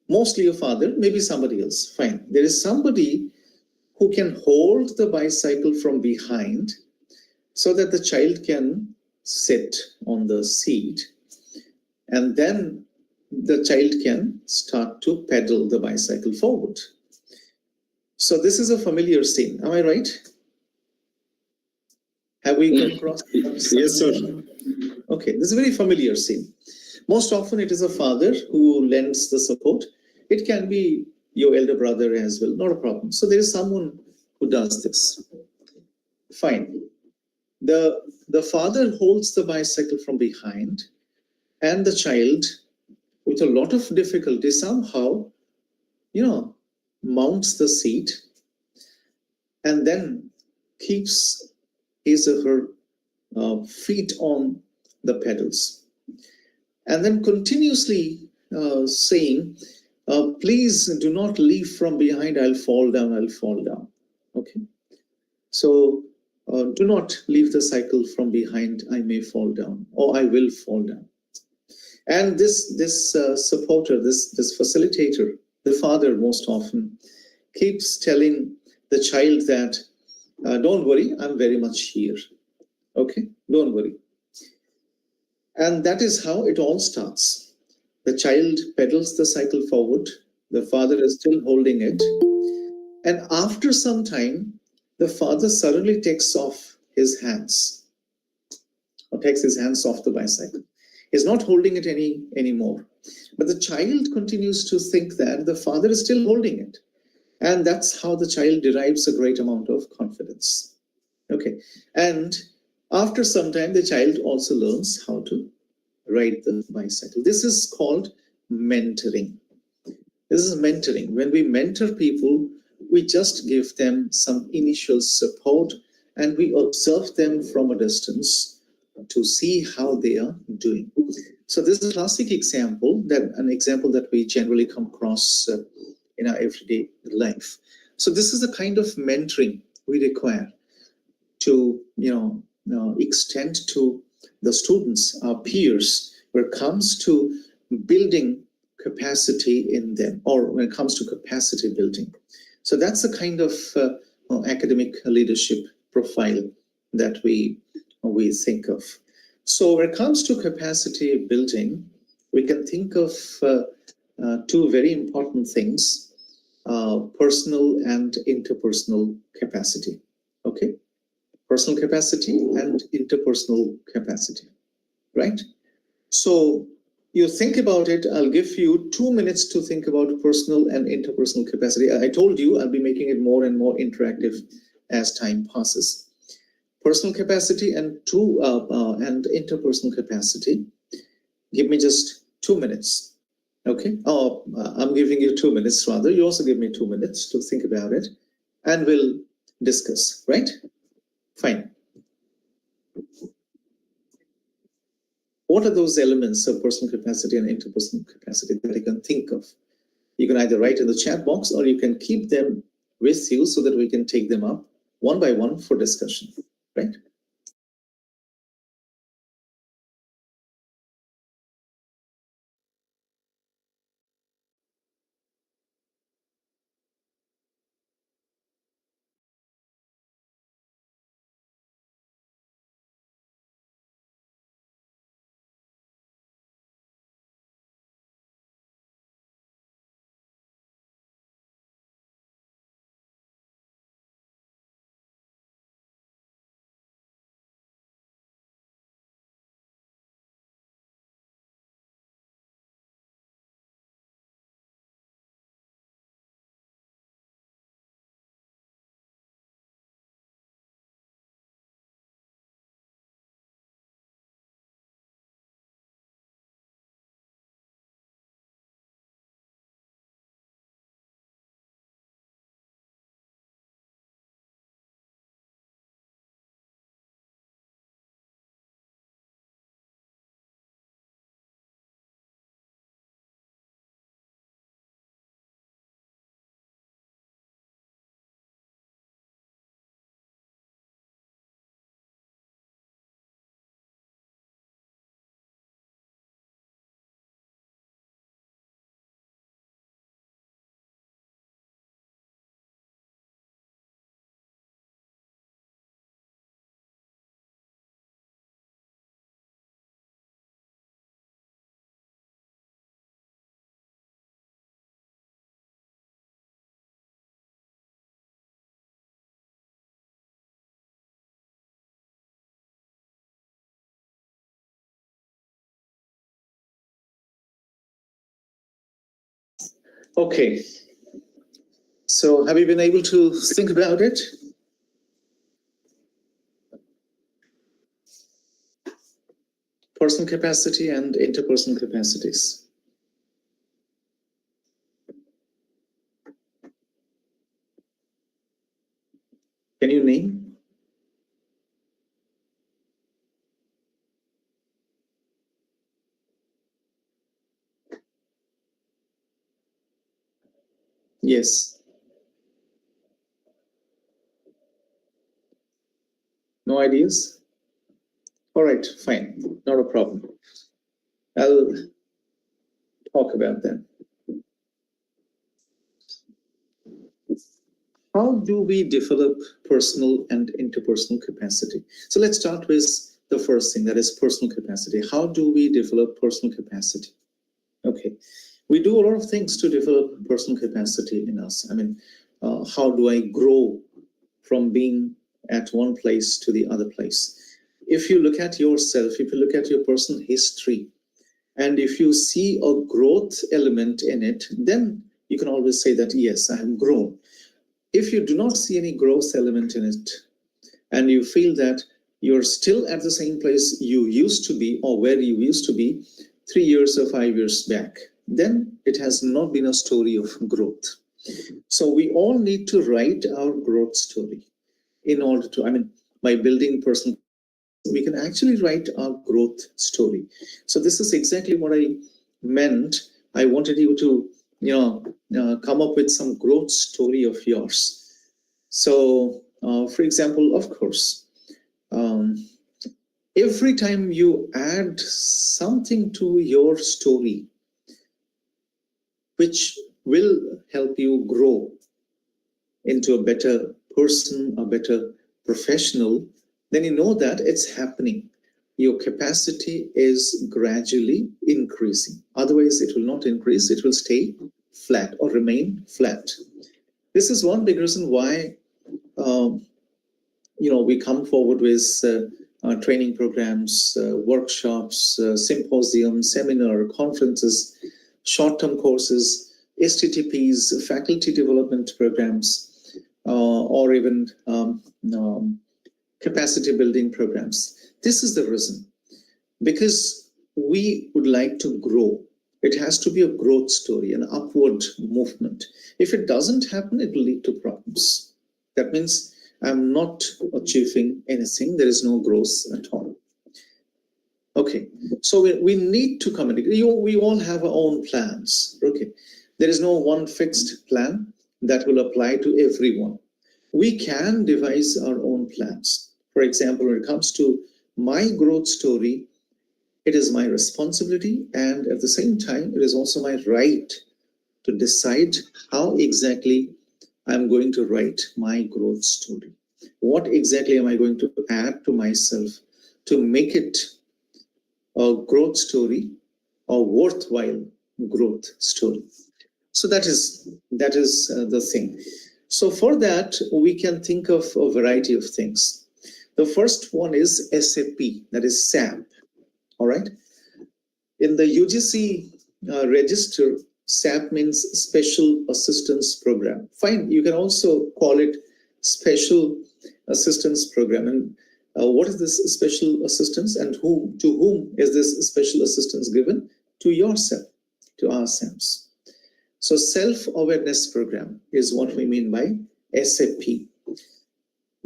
Speaker 6: Mostly a father, maybe somebody else, fine. There is somebody who can hold the bicycle from behind so that the child can sit on the seat, and then the child can start to pedal the bicycle forward. So this is a familiar scene. Am I right? Have we come across?
Speaker 8: Yes, sir.
Speaker 6: Okay, this is a very familiar scene. Most often it is a father who lends the support. It can be your elder brother as well, not a problem. So there is someone who does this. Fine. The father holds the bicycle from behind, and the child, with a lot of difficulty, somehow, mounts the seat and then keeps his or her feet on the pedals, and then continuously saying, please do not leave from behind, I'll fall down, I'll fall down. Okay. So do not leave the cycle from behind, I may fall down, or I will fall down. And this supporter, this facilitator, the father most often, keeps telling the child that, don't worry, I'm very much here. Okay, don't worry. And that is how it all starts. The child pedals the cycle forward. The father is still holding it. And after some time, the father suddenly takes off his hands, or takes his hands off the bicycle. He's not holding it anymore. But the child continues to think that the father is still holding it. And that's how the child derives a great amount of confidence. Okay. And after some time, the child also learns how to ride the bicycle. This is called mentoring. This is mentoring. When we mentor people, we just give them some initial support and we observe them from a distance to see how they are doing. So this is a classic example, an example that we generally come across in our everyday life. So this is the kind of mentoring we require to extend to the students, our peers, when it comes to building capacity in them, or when it comes to capacity building. So that's the kind of academic leadership profile that we think of. So when it comes to capacity building, we can think of two very important things, personal and interpersonal capacity. Okay, personal capacity and interpersonal capacity, right? So you think about it. I'll give you 2 minutes to think about personal and interpersonal capacity. I told you I'll be making it more and more interactive as time passes. Personal capacity and interpersonal capacity. Give me just 2 minutes. Okay. I'm giving you 2 minutes rather. You also give me 2 minutes to think about it, and we'll discuss. Right? Fine. What are those elements of personal capacity and interpersonal capacity that you can think of? You can either write in the chat box or you can keep them with you so that we can take them up one by one for discussion, right? Okay. So have you been able to think about it? Personal capacity and interpersonal capacities. Can you name? Yes. No ideas? All right, fine. Not a problem. I'll talk about them. How do we develop personal and interpersonal capacity? So let's start with the first thing, that is personal capacity. How do we develop personal capacity? Okay, we do a lot of things to develop personal capacity in us. I mean, how do I grow from being at one place to the other place? If you look at yourself, if you look at your personal history, and if you see a growth element in it, then you can always say that, yes, I have grown. If you do not see any growth element in it, and you feel that you're still at the same place you used to be, or where you used to be 3 years or 5 years back, then it has not been a story of growth. So we all need to write our growth story in order to, I mean, by building personal, we can actually write our growth story. So this is exactly what I meant. I wanted you to, come up with some growth story of yours. So, for example, of course, every time you add something to your story, which will help you grow into a better person, a better professional, then you know that it's happening. Your capacity is gradually increasing. Otherwise, it will not increase. It will stay flat or remain flat. This is one big reason why we come forward with training programs, workshops, symposiums, seminar, conferences, short-term courses, STTPs, faculty development programs, or even capacity building programs. This is the reason, because we would like to grow. It has to be a growth story, an upward movement. If it doesn't happen, it will lead to problems. That means I'm not achieving anything. There is no growth at all. Okay, so we need to communicate. We all have our own plans. Okay, there is no one fixed plan that will apply to everyone. We can devise our own plans. For example, when it comes to my growth story, it is my responsibility, and at the same time, it is also my right to decide how exactly I'm going to write my growth story. What exactly am I going to add to myself to make it a growth story, a worthwhile growth story? So that is the thing. So for that, we can think of a variety of things. The first one is SAP, that is SAP. All right. In the UGC register, SAP means Special Assistance Program. Fine, you can also call it Special Assistance Program. And what is this special assistance, and to whom is this special assistance given? To yourself, to ourselves. So self-awareness program is what we mean by SAP.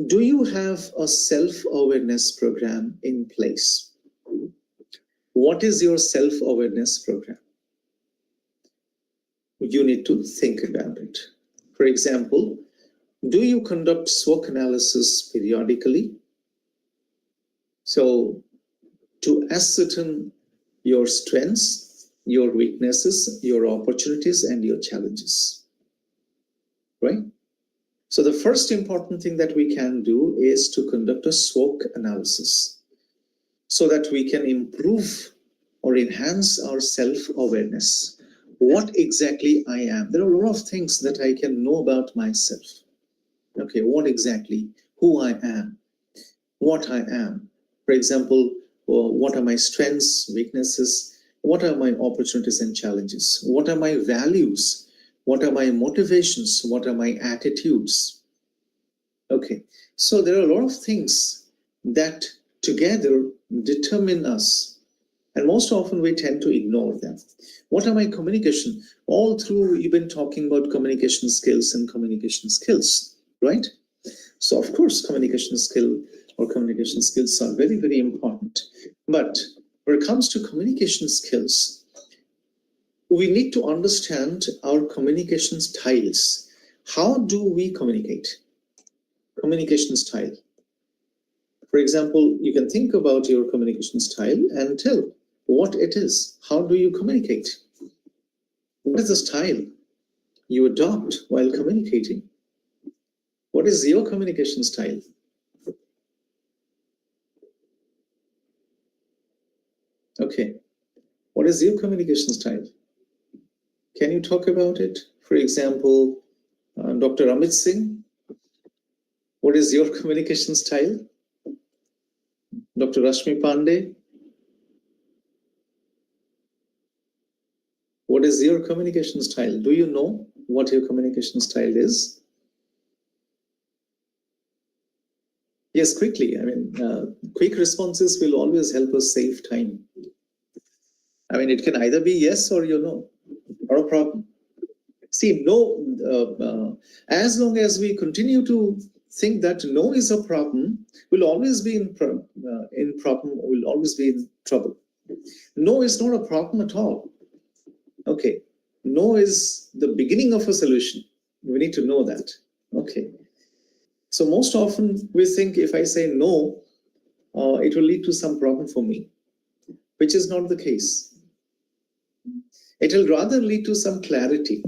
Speaker 6: Do you have a self-awareness program in place? What is your self-awareness program? You need to think about it. For example, do you conduct SWOT analysis periodically? So to ascertain your strengths, your weaknesses, your opportunities, and your challenges, right? So the first important thing that we can do is to conduct a SWOT analysis, so that we can improve or enhance our self-awareness. What exactly I am? There are a lot of things that I can know about myself. Okay, what exactly, who I am, what I am. For example, what are my strengths, weaknesses? What are my opportunities and challenges? What are my values? What are my motivations? What are my attitudes? Okay, so there are a lot of things that together determine us, and most often we tend to ignore them. What are my communication? All through you've been talking about communication skills and communication skills, right? So of course communication skill or communication skills are very, very important. But when it comes to communication skills, we need to understand our communication styles. How do we communicate? Communication style. For example, you can think about your communication style and tell what it is. How do you communicate? What is the style you adopt while communicating? What is your communication style? Okay. What is your communication style? Can you talk about it? For example, Dr. Amit Singh, what is your communication style? Dr. Rashmi Pandey, what is your communication style? Do you know what your communication style is? Yes, quickly. I mean, quick responses will always help us save time. I mean, it can either be yes or you know, not a problem. See, no, as long as we continue to think that no is a problem, we'll always be in problem, we'll always be in trouble. No is not a problem at all. Okay, no is the beginning of a solution. We need to know that. Okay. So most often we think if I say no, it will lead to some problem for me, which is not the case. It will rather lead to some clarity.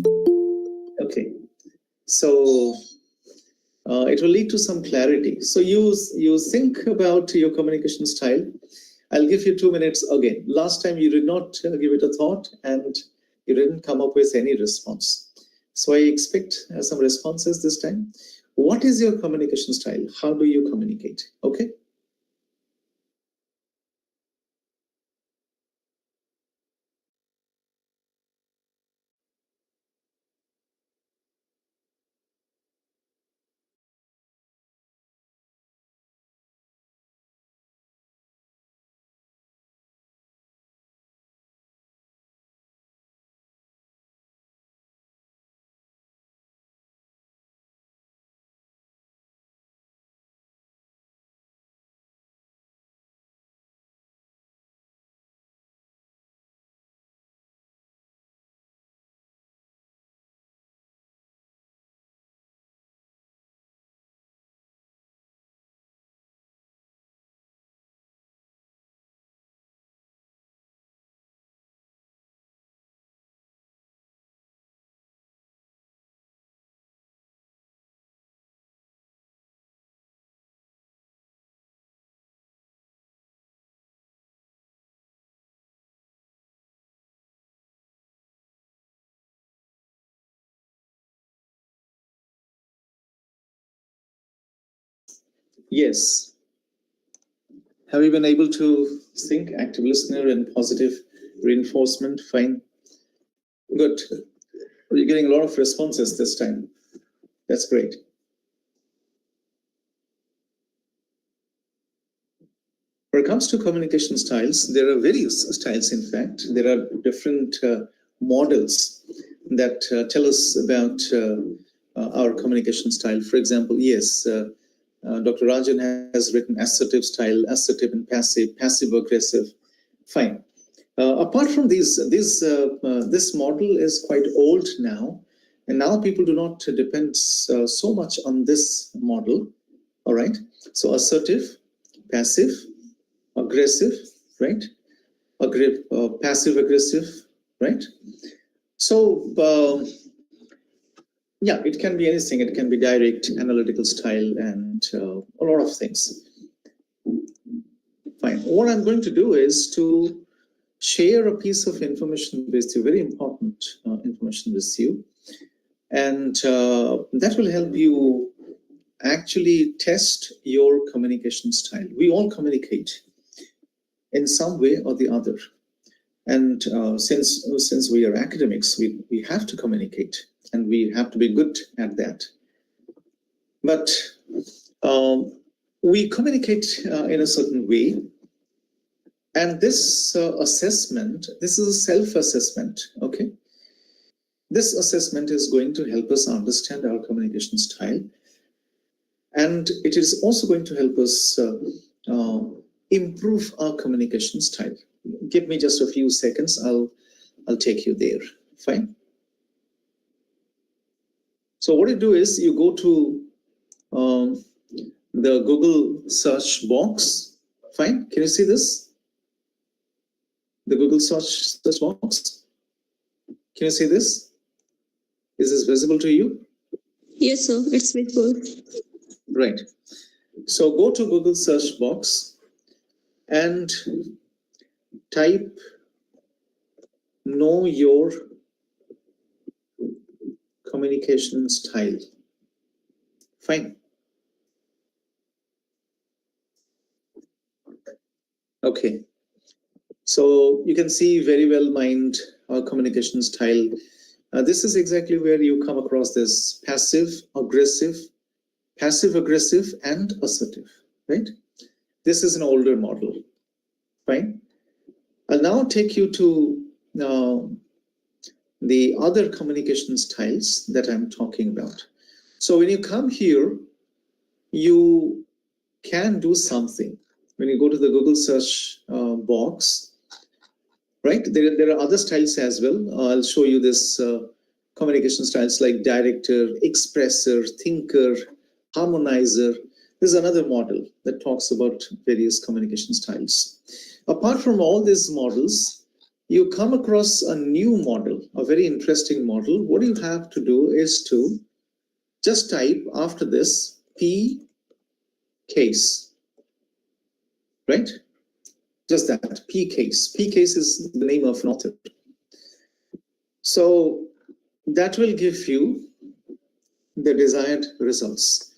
Speaker 6: Okay. So it will lead to some clarity. So you think about your communication style. I'll give you 2 minutes again. Last time you did not give it a thought and you didn't come up with any response. So I expect some responses this time. What is your communication style? How do you communicate? Okay. Yes. Have you been able to think active listener and positive reinforcement? Fine. Good. You're getting a lot of responses this time. That's great. When it comes to communication styles, there are various styles. In fact, there are different models that tell us about our communication style. For example, yes, Dr. Rajan has written assertive style, assertive and passive, passive-aggressive. Fine. Apart from these, this model is quite old now, and now people do not depend so much on this model. All right. So assertive, passive, aggressive, right? Passive aggressive, right? So yeah, it can be anything. It can be direct, analytical style, and a lot of things. Fine. What I'm going to do is to share a piece of information with you, very important information with you, and that will help you actually test your communication style. We all communicate in some way or the other, and since we are academics, we have to communicate, and we have to be good at that. But we communicate in a certain way, and this assessment, this is a self-assessment, okay? This assessment is going to help us understand our communication style, and it is also going to help us improve our communication style. Give me just a few seconds. I'll take you there. Fine. So what you do is you go to the Google search box. Fine. Can you see this? The Google search box. Can you see this? Is this visible to you?
Speaker 3: Yes, sir. It's visible.
Speaker 6: Right. So go to Google search box and type "know your communication style." Fine. Okay. So you can see very well mind our communication style. This is exactly where you come across this passive, aggressive, passive-aggressive, and assertive, right? This is an older model. Fine. I'll now take you to the other communication styles that I'm talking about. So when you come here, you can do something. When you go to the Google search box, right, there are other styles as well. I'll show you this communication styles like director, expressor, thinker, harmonizer. There's another model that talks about various communication styles. Apart from all these models, you come across a new model, a very interesting model. What you have to do is to just type after this P case, right? Just that, P case. P case is the name of an author. So that will give you the desired results.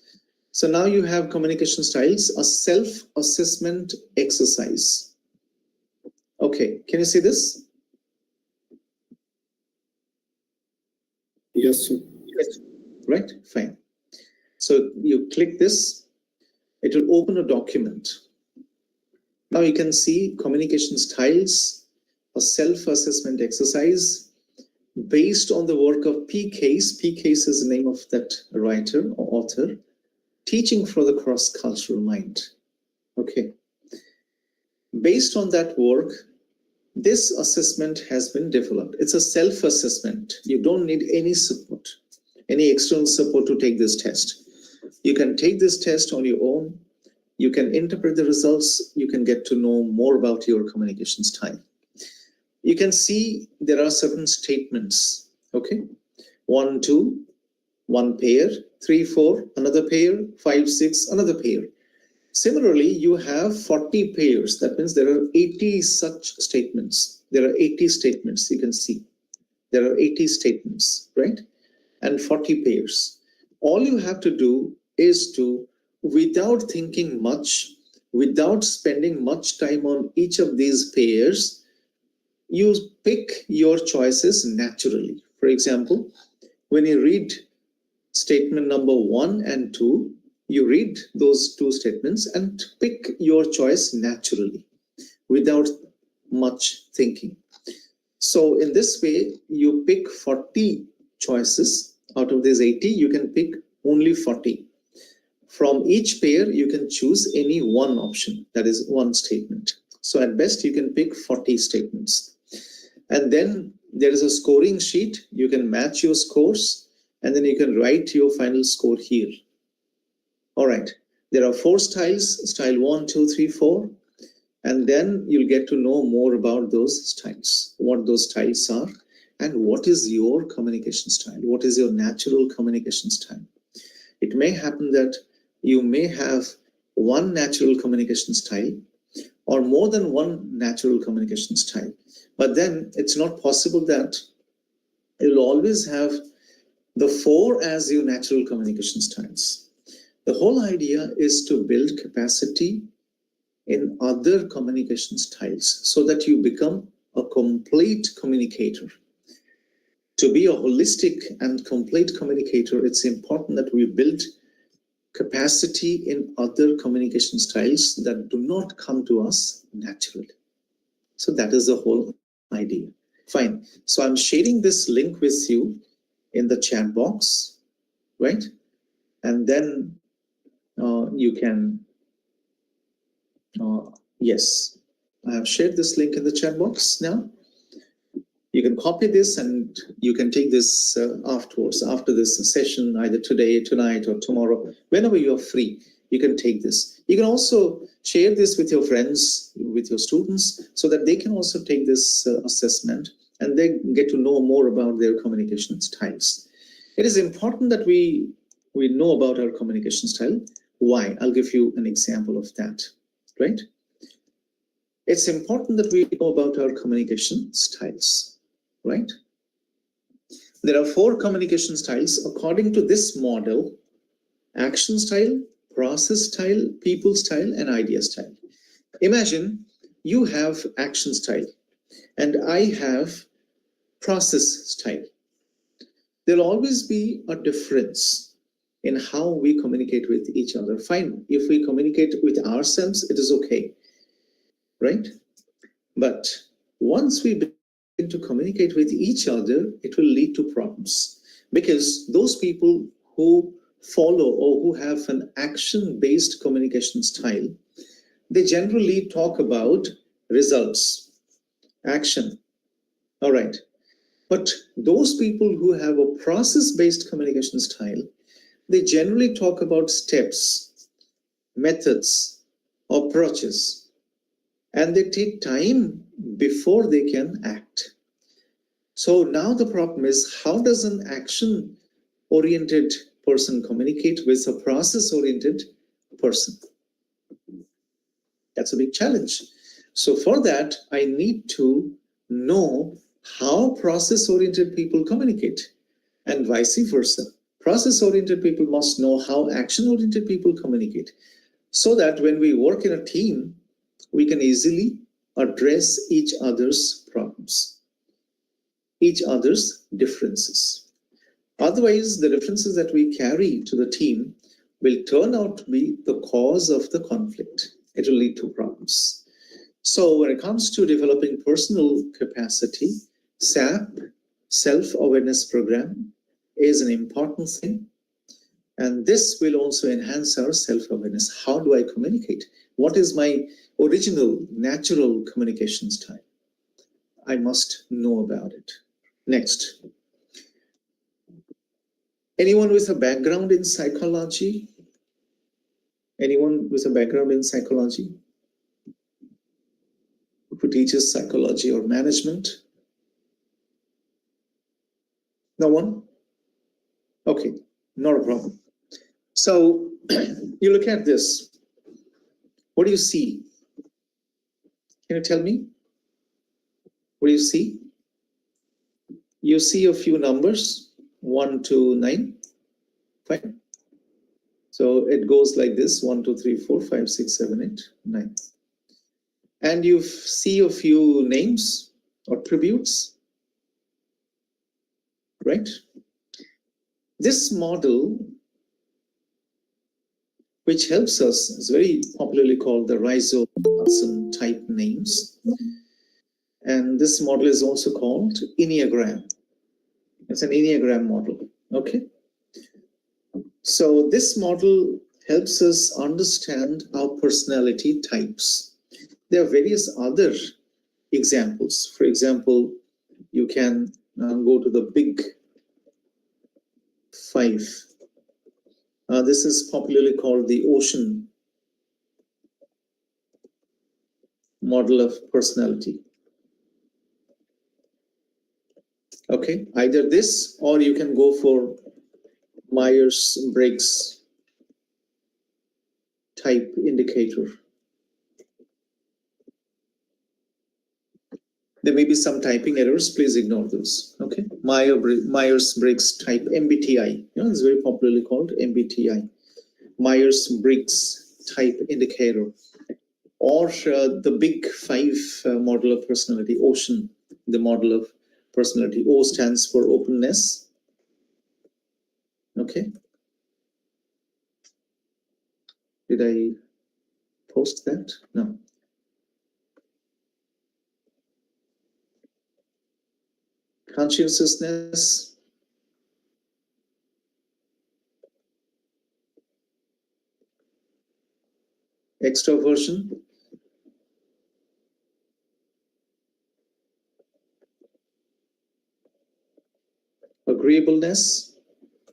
Speaker 6: So now you have communication styles, a self-assessment exercise. Okay, can you see this?
Speaker 8: Yes, sir.
Speaker 6: Right, fine. So you click this, it will open a document. Now you can see communication styles, a self-assessment exercise based on the work of P. Case. P. Case is the name of that writer or author. Teaching for the Cross-Cultural Mind. Okay. Based on that work, this assessment has been developed. It's a self-assessment. You don't need any support, any external support to take this test. You can take this test on your own. You can interpret the results. You can get to know more about your communication style. You can see there are certain statements. Okay. 1, 2, one pair, 3, 4, another pair, 5, 6, another pair. Similarly, you have 40 pairs. That means there are 80 such statements. There are 80 statements, you can see. There are 80 statements, right? And 40 pairs. All you have to do is to, without thinking much, without spending much time on each of these pairs, you pick your choices naturally. For example, when you read statement number 1 and 2, you read those two statements and pick your choice naturally without much thinking. So in this way, you pick 40 choices. Out of these 80, you can pick only 40. From each pair, you can choose any one option, that is one statement. So at best, you can pick 40 statements. And then there is a scoring sheet. You can match your scores, and then you can write your final score here. All right, there are 4 styles, style 1, 2, 3, 4. And then you'll get to know more about those styles, what those styles are, and what is your communication style, what is your natural communication style. It may happen that you may have one natural communication style or more than one natural communication style, but then it's not possible that you'll always have the 4 as your natural communication styles. The whole idea is to build capacity in other communication styles so that you become a complete communicator. To be a holistic and complete communicator, it's important that we build capacity in other communication styles that do not come to us naturally. So that is the whole idea. Fine. So I'm sharing this link with you in the chat box, right? And then you can, yes, I have shared this link in the chat box now. You can copy this and you can take this afterwards, after this session, either today, tonight, or tomorrow, whenever you're free, you can take this. You can also share this with your friends, with your students, so that they can also take this assessment and they get to know more about their communication styles. It is important that we know about our communication style. Why? I'll give you an example of that, right? It's important that we know about our communication styles, right? There are 4 communication styles according to this model: action style, process style, people style, and idea style. Imagine you have action style and I have process style. There'll always be a difference in how we communicate with each other. Fine, if we communicate with ourselves, it is okay, right? But once we begin to communicate with each other, it will lead to problems, because those people who follow or who have an action-based communication style, they generally talk about results, action. All right. But those people who have a process-based communication style, they generally talk about steps, methods, approaches, and they take time before they can act. So now the problem is, how does an action-oriented person communicate with a process-oriented person? That's a big challenge. So for that, I need to know how process-oriented people communicate and vice versa. Process-oriented people must know how action-oriented people communicate, so that when we work in a team, we can easily address each other's problems, each other's differences. Otherwise, the differences that we carry to the team will turn out to be the cause of the conflict. It will lead to problems. So when it comes to developing personal capacity, SAP, self-awareness program, is an important thing. And this will also enhance our self-awareness. How do I communicate? What is my original, natural communication style? I must know about it. Next. Anyone with a background in psychology? Anyone with a background in psychology? Who teaches psychology or management? No one? Okay, not a problem. So you look at this. What do you see? Can you tell me? What do you see? You see a few numbers, 1 to 9. Fine. So it goes like this, 1, 2, 3, 4, 5, 6, 7, 8, 9. And you see a few names or tributes, right? This model, which helps us, is very popularly called the Rhizome type names. And this model is also called Enneagram. It's an Enneagram model, okay? So this model helps us understand our personality types. There are various other examples. For example, you can go to the big 5. This is popularly called the ocean model of personality. Okay, either this or you can go for Myers-Briggs type indicator. There may be some typing errors, please ignore those. Okay, Myers-Briggs type MBTI, it's very popularly called MBTI, Myers-Briggs type indicator, or the big 5 model of personality, ocean, the model of personality. O stands for openness. Okay. Did I post that? No. Conscientiousness. Extroversion. Agreeableness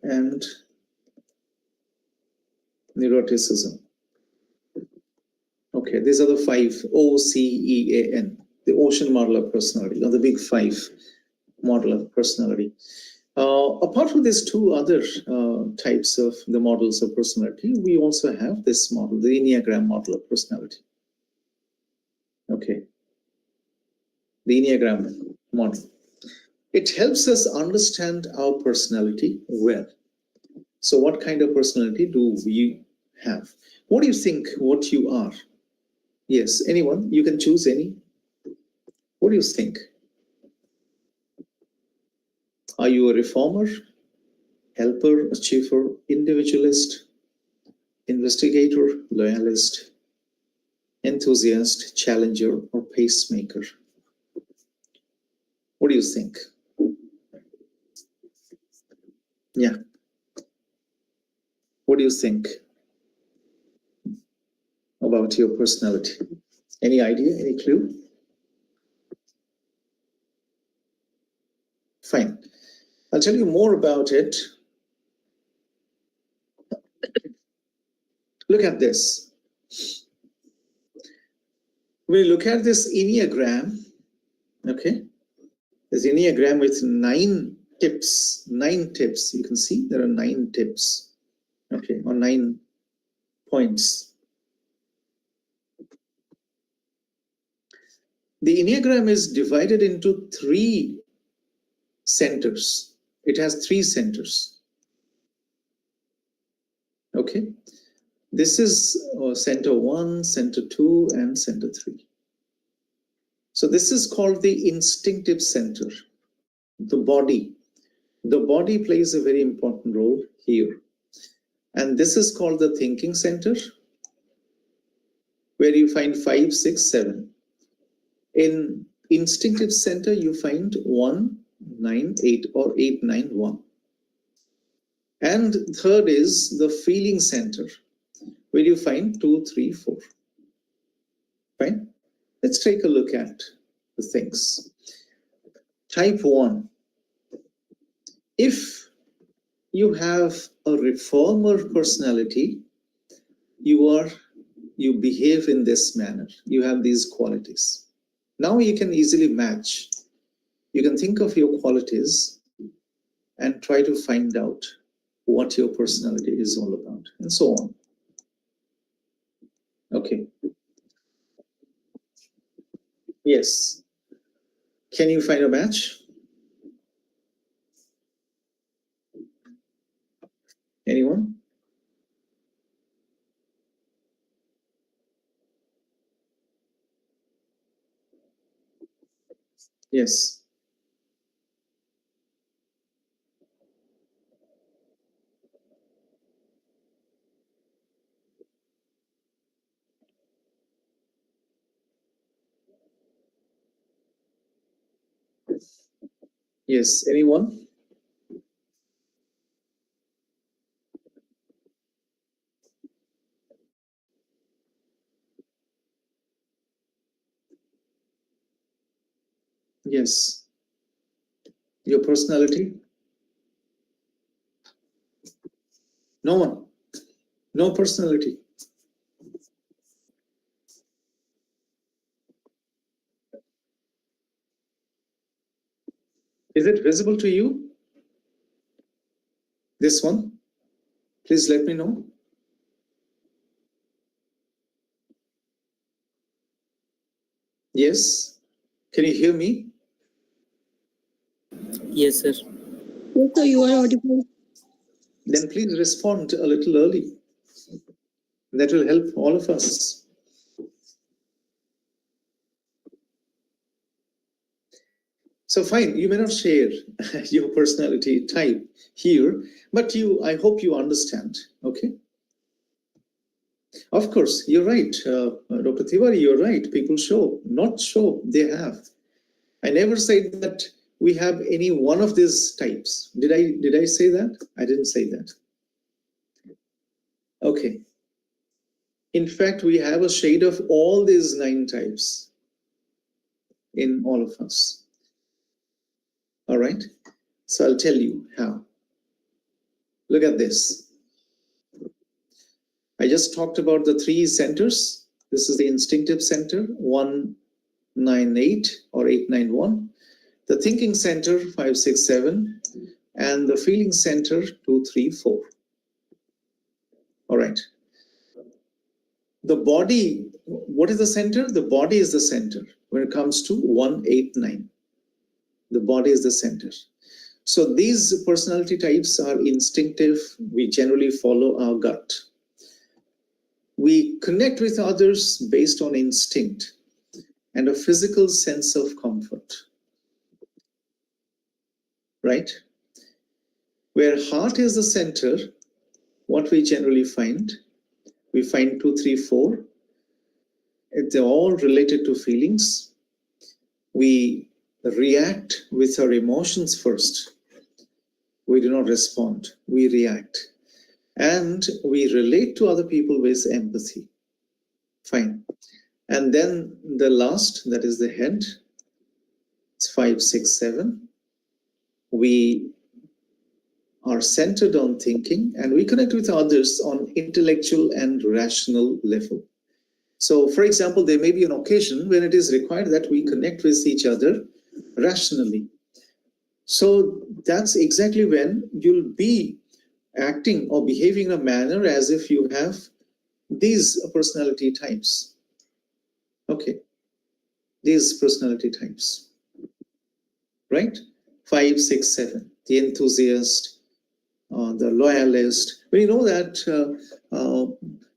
Speaker 6: and neuroticism. Okay, these are the 5 OCEAN, the ocean model of personality, or the big 5 model of personality. Apart from these 2 other types of the models of personality, we also have this model, the Enneagram model of personality. Okay, the Enneagram model. It helps us understand our personality well. So what kind of personality do we have? What do you think what you are? Yes, anyone? You can choose any. What do you think? Are you a reformer, helper, achiever, individualist, investigator, loyalist, enthusiast, challenger, or pacemaker? What do you think? Yeah. What do you think about your personality? Any idea? Any clue? Fine. I'll tell you more about it. Look at this. When you look at this Enneagram, okay, there's Enneagram with 9 tips. 9 tips. You can see there are 9 tips, okay, or 9 points. The Enneagram is divided into 3 centers. It has 3 centers. Okay. This is center 1, center 2, and center 3. So this is called the instinctive center, the body. The body plays a very important role here. And this is called the thinking center, where you find 5, 6, 7. In instinctive center, you find 1, 9, 8, or 8, 9, 1. And third is the feeling center, where you find 2, 3, 4. Fine. Let's take a look at the things. Type 1. If you have a reformer personality, you behave in this manner. You have these qualities. Now you can easily match. You can think of your qualities and try to find out what your personality is all about, and so on. Okay. Yes. Can you find a match? Anyone? Yes. Yes. Anyone? Yes. Your personality? No one. No personality. Is it visible to you? This one? Please let me know. Yes. Can you hear me?
Speaker 12: Yes, sir.
Speaker 3: Yes, sir, you are audible.
Speaker 6: Then please respond a little early. That will help all of us. So fine, you may not share your personality type here, but I hope you understand, okay? Of course, you're right, Dr. Tiwari, you're right. People not show, they have. I never said that we have any one of these types. Did I say that? I didn't say that. Okay. In fact, we have a shade of all these 9 types in all of us. All right. So I'll tell you how. Look at this. I just talked about the 3 centers. This is the instinctive center, 198 or 891. The thinking center, 567. And the feeling center, 234. All right. The body, what is the center? The body is the center when it comes to 189. The body is the center. So these personality types are instinctive. We generally follow our gut. We connect with others based on instinct and a physical sense of comfort. Right? Where heart is the center, what we generally find, we find 2, 3, 4. They're all related to feelings. We react with our emotions first. We do not respond, we react. And we relate to other people with empathy. Fine. And then the last, that is the head, it's 5, 6, 7. We are centered on thinking and we connect with others on intellectual and rational level. So, for example, there may be an occasion when it is required that we connect with each other rationally. So that's exactly when you'll be acting or behaving in a manner as if you have these personality types. Okay, these personality types, right? 5, 6, 7, the enthusiast, the loyalist. When you know that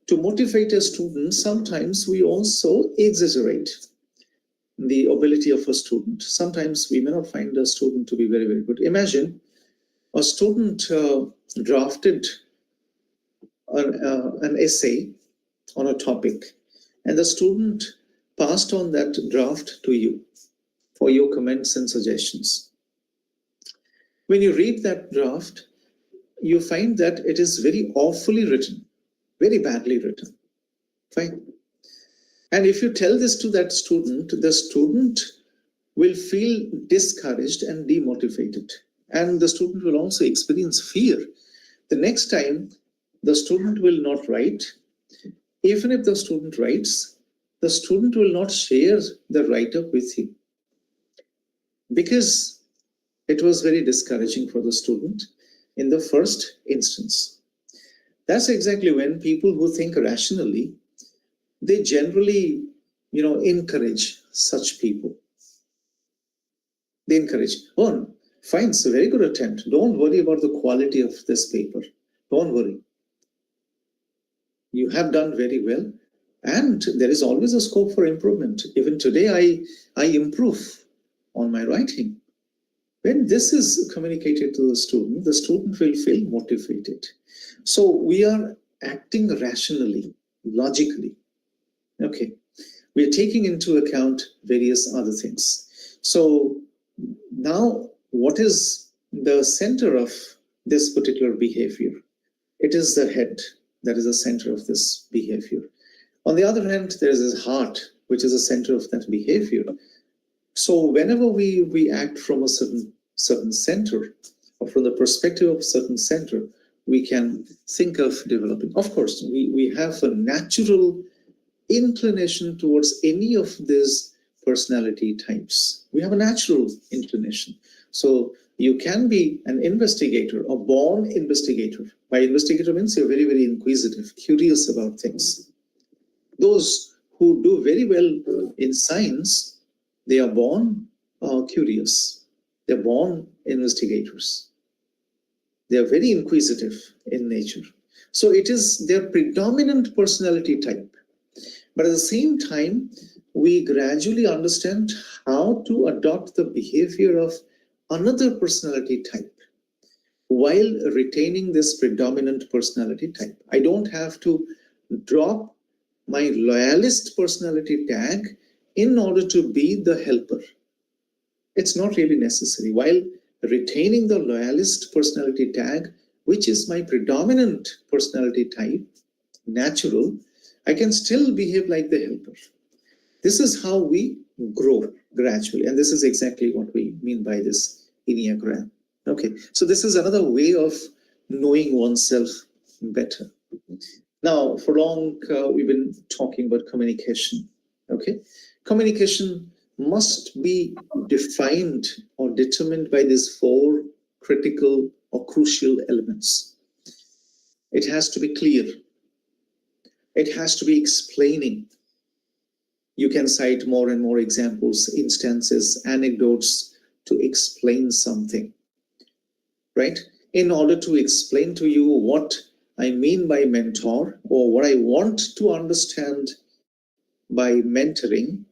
Speaker 6: to motivate a student, sometimes we also exaggerate the ability of a student. Sometimes we may not find a student to be very, very good. Imagine a student drafted an essay on a topic, and the student passed on that draft to you for your comments and suggestions. When you read that draft, you find that it is very awfully written, very badly written. Fine. And if you tell this to that student, the student will feel discouraged and demotivated. And the student will also experience fear. The next time, the student will not write. Even if the student writes, the student will not share the write-up with you, because it was very discouraging for the student in the first instance. That's exactly when people who think rationally, they generally, encourage such people. They encourage, oh, fine, it's a very good attempt. Don't worry about the quality of this paper. Don't worry. You have done very well, and there is always a scope for improvement. Even today, I improve on my writing. When this is communicated to the student will feel motivated. So we are acting rationally, logically. Okay, we are taking into account various other things. So now, what is the center of this particular behavior? It is the head that is the center of this behavior. On the other hand, there is this heart, which is the center of that behavior. So whenever we act from a certain center, or from the perspective of a certain center, we can think of developing. Of course, we have a natural inclination towards any of these personality types. We have a natural inclination. So you can be an investigator, a born investigator. By investigator means you're very, very inquisitive, curious about things. Those who do very well in science, they are born curious. They're born investigators. They are very inquisitive in nature. So it is their predominant personality type. But at the same time, we gradually understand how to adopt the behavior of another personality type while retaining this predominant personality type. I don't have to drop my loyalist personality tag in order to be the helper. It's not really necessary. While retaining the loyalist personality tag, which is my predominant personality type, natural, I can still behave like the helper. This is how we grow gradually. And this is exactly what we mean by this Enneagram. Okay, so this is another way of knowing oneself better. Now, for long, we've been talking about communication. Okay, communication must be defined or determined by these four critical or crucial elements. It has to be clear. It has to be explaining. You can cite more and more examples, instances, anecdotes to explain something, right? In order to explain to you what I mean by mentor, or what I want to understand by mentoring,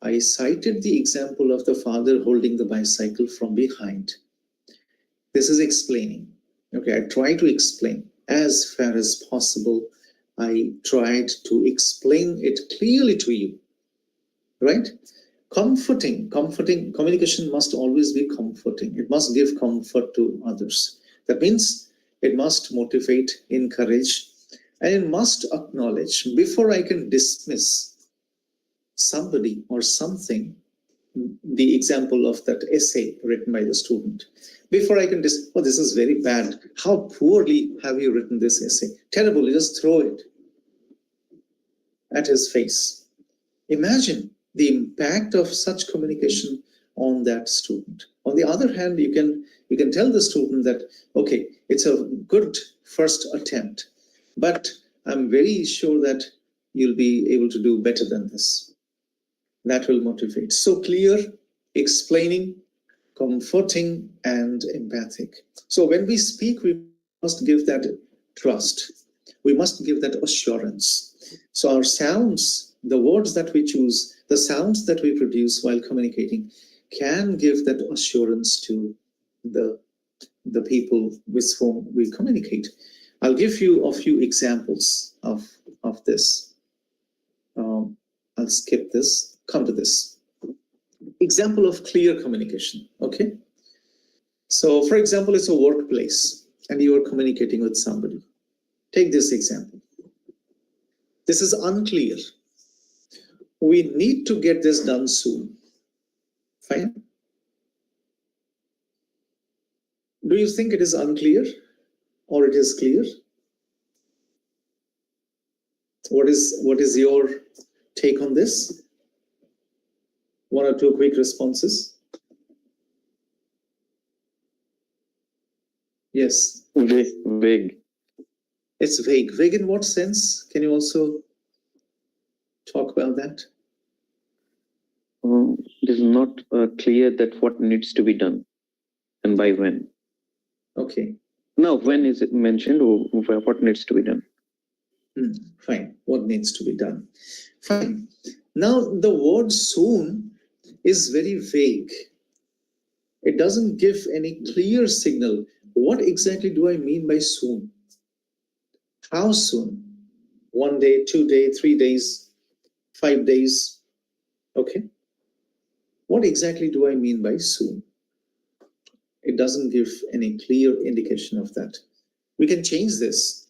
Speaker 6: I cited the example of the father holding the bicycle from behind. This is explaining. Okay, I try to explain as far as possible. I tried to explain it clearly to you, right? Comforting communication must always be comforting. It must give comfort to others. That means it must motivate, encourage, and it must acknowledge. Before I can dismiss somebody or something, the example of that essay written by the student, before I can oh, this is very bad. How poorly have you written this essay? Terrible. You just throw it at his face. Imagine the impact of such communication on that student. On the other hand, you can tell the student that, okay, it's a good first attempt, but I'm very sure that you'll be able to do better than this. That will motivate. So clear, explaining, comforting, and empathic. So when we speak, we must give that trust. We must give that assurance. So our sounds, the words that we choose, the sounds that we produce while communicating can give that assurance to the people with whom we communicate. I'll give you a few examples of this. I'll skip this, come to this. Example of clear communication, okay? So for example, it's a workplace and you are communicating with somebody. Take this example. This is unclear. We need to get this done soon. Fine. Do you think it is unclear or it is clear? What is your take on this? One or two quick responses. Yes.
Speaker 11: Vague.
Speaker 6: It's vague. Vague in what sense? Can you also talk about that?
Speaker 11: It is not clear that what needs to be done and by when.
Speaker 6: Okay.
Speaker 11: Now, when is it mentioned or what needs to be done?
Speaker 6: Fine. What needs to be done? Fine. Now, the word soon is very vague. It doesn't give any clear signal. What exactly do I mean by soon? How soon? 1 day, 2 days, 3 days, 5 days? Okay. What exactly do I mean by soon? It doesn't give any clear indication of that. We can change this.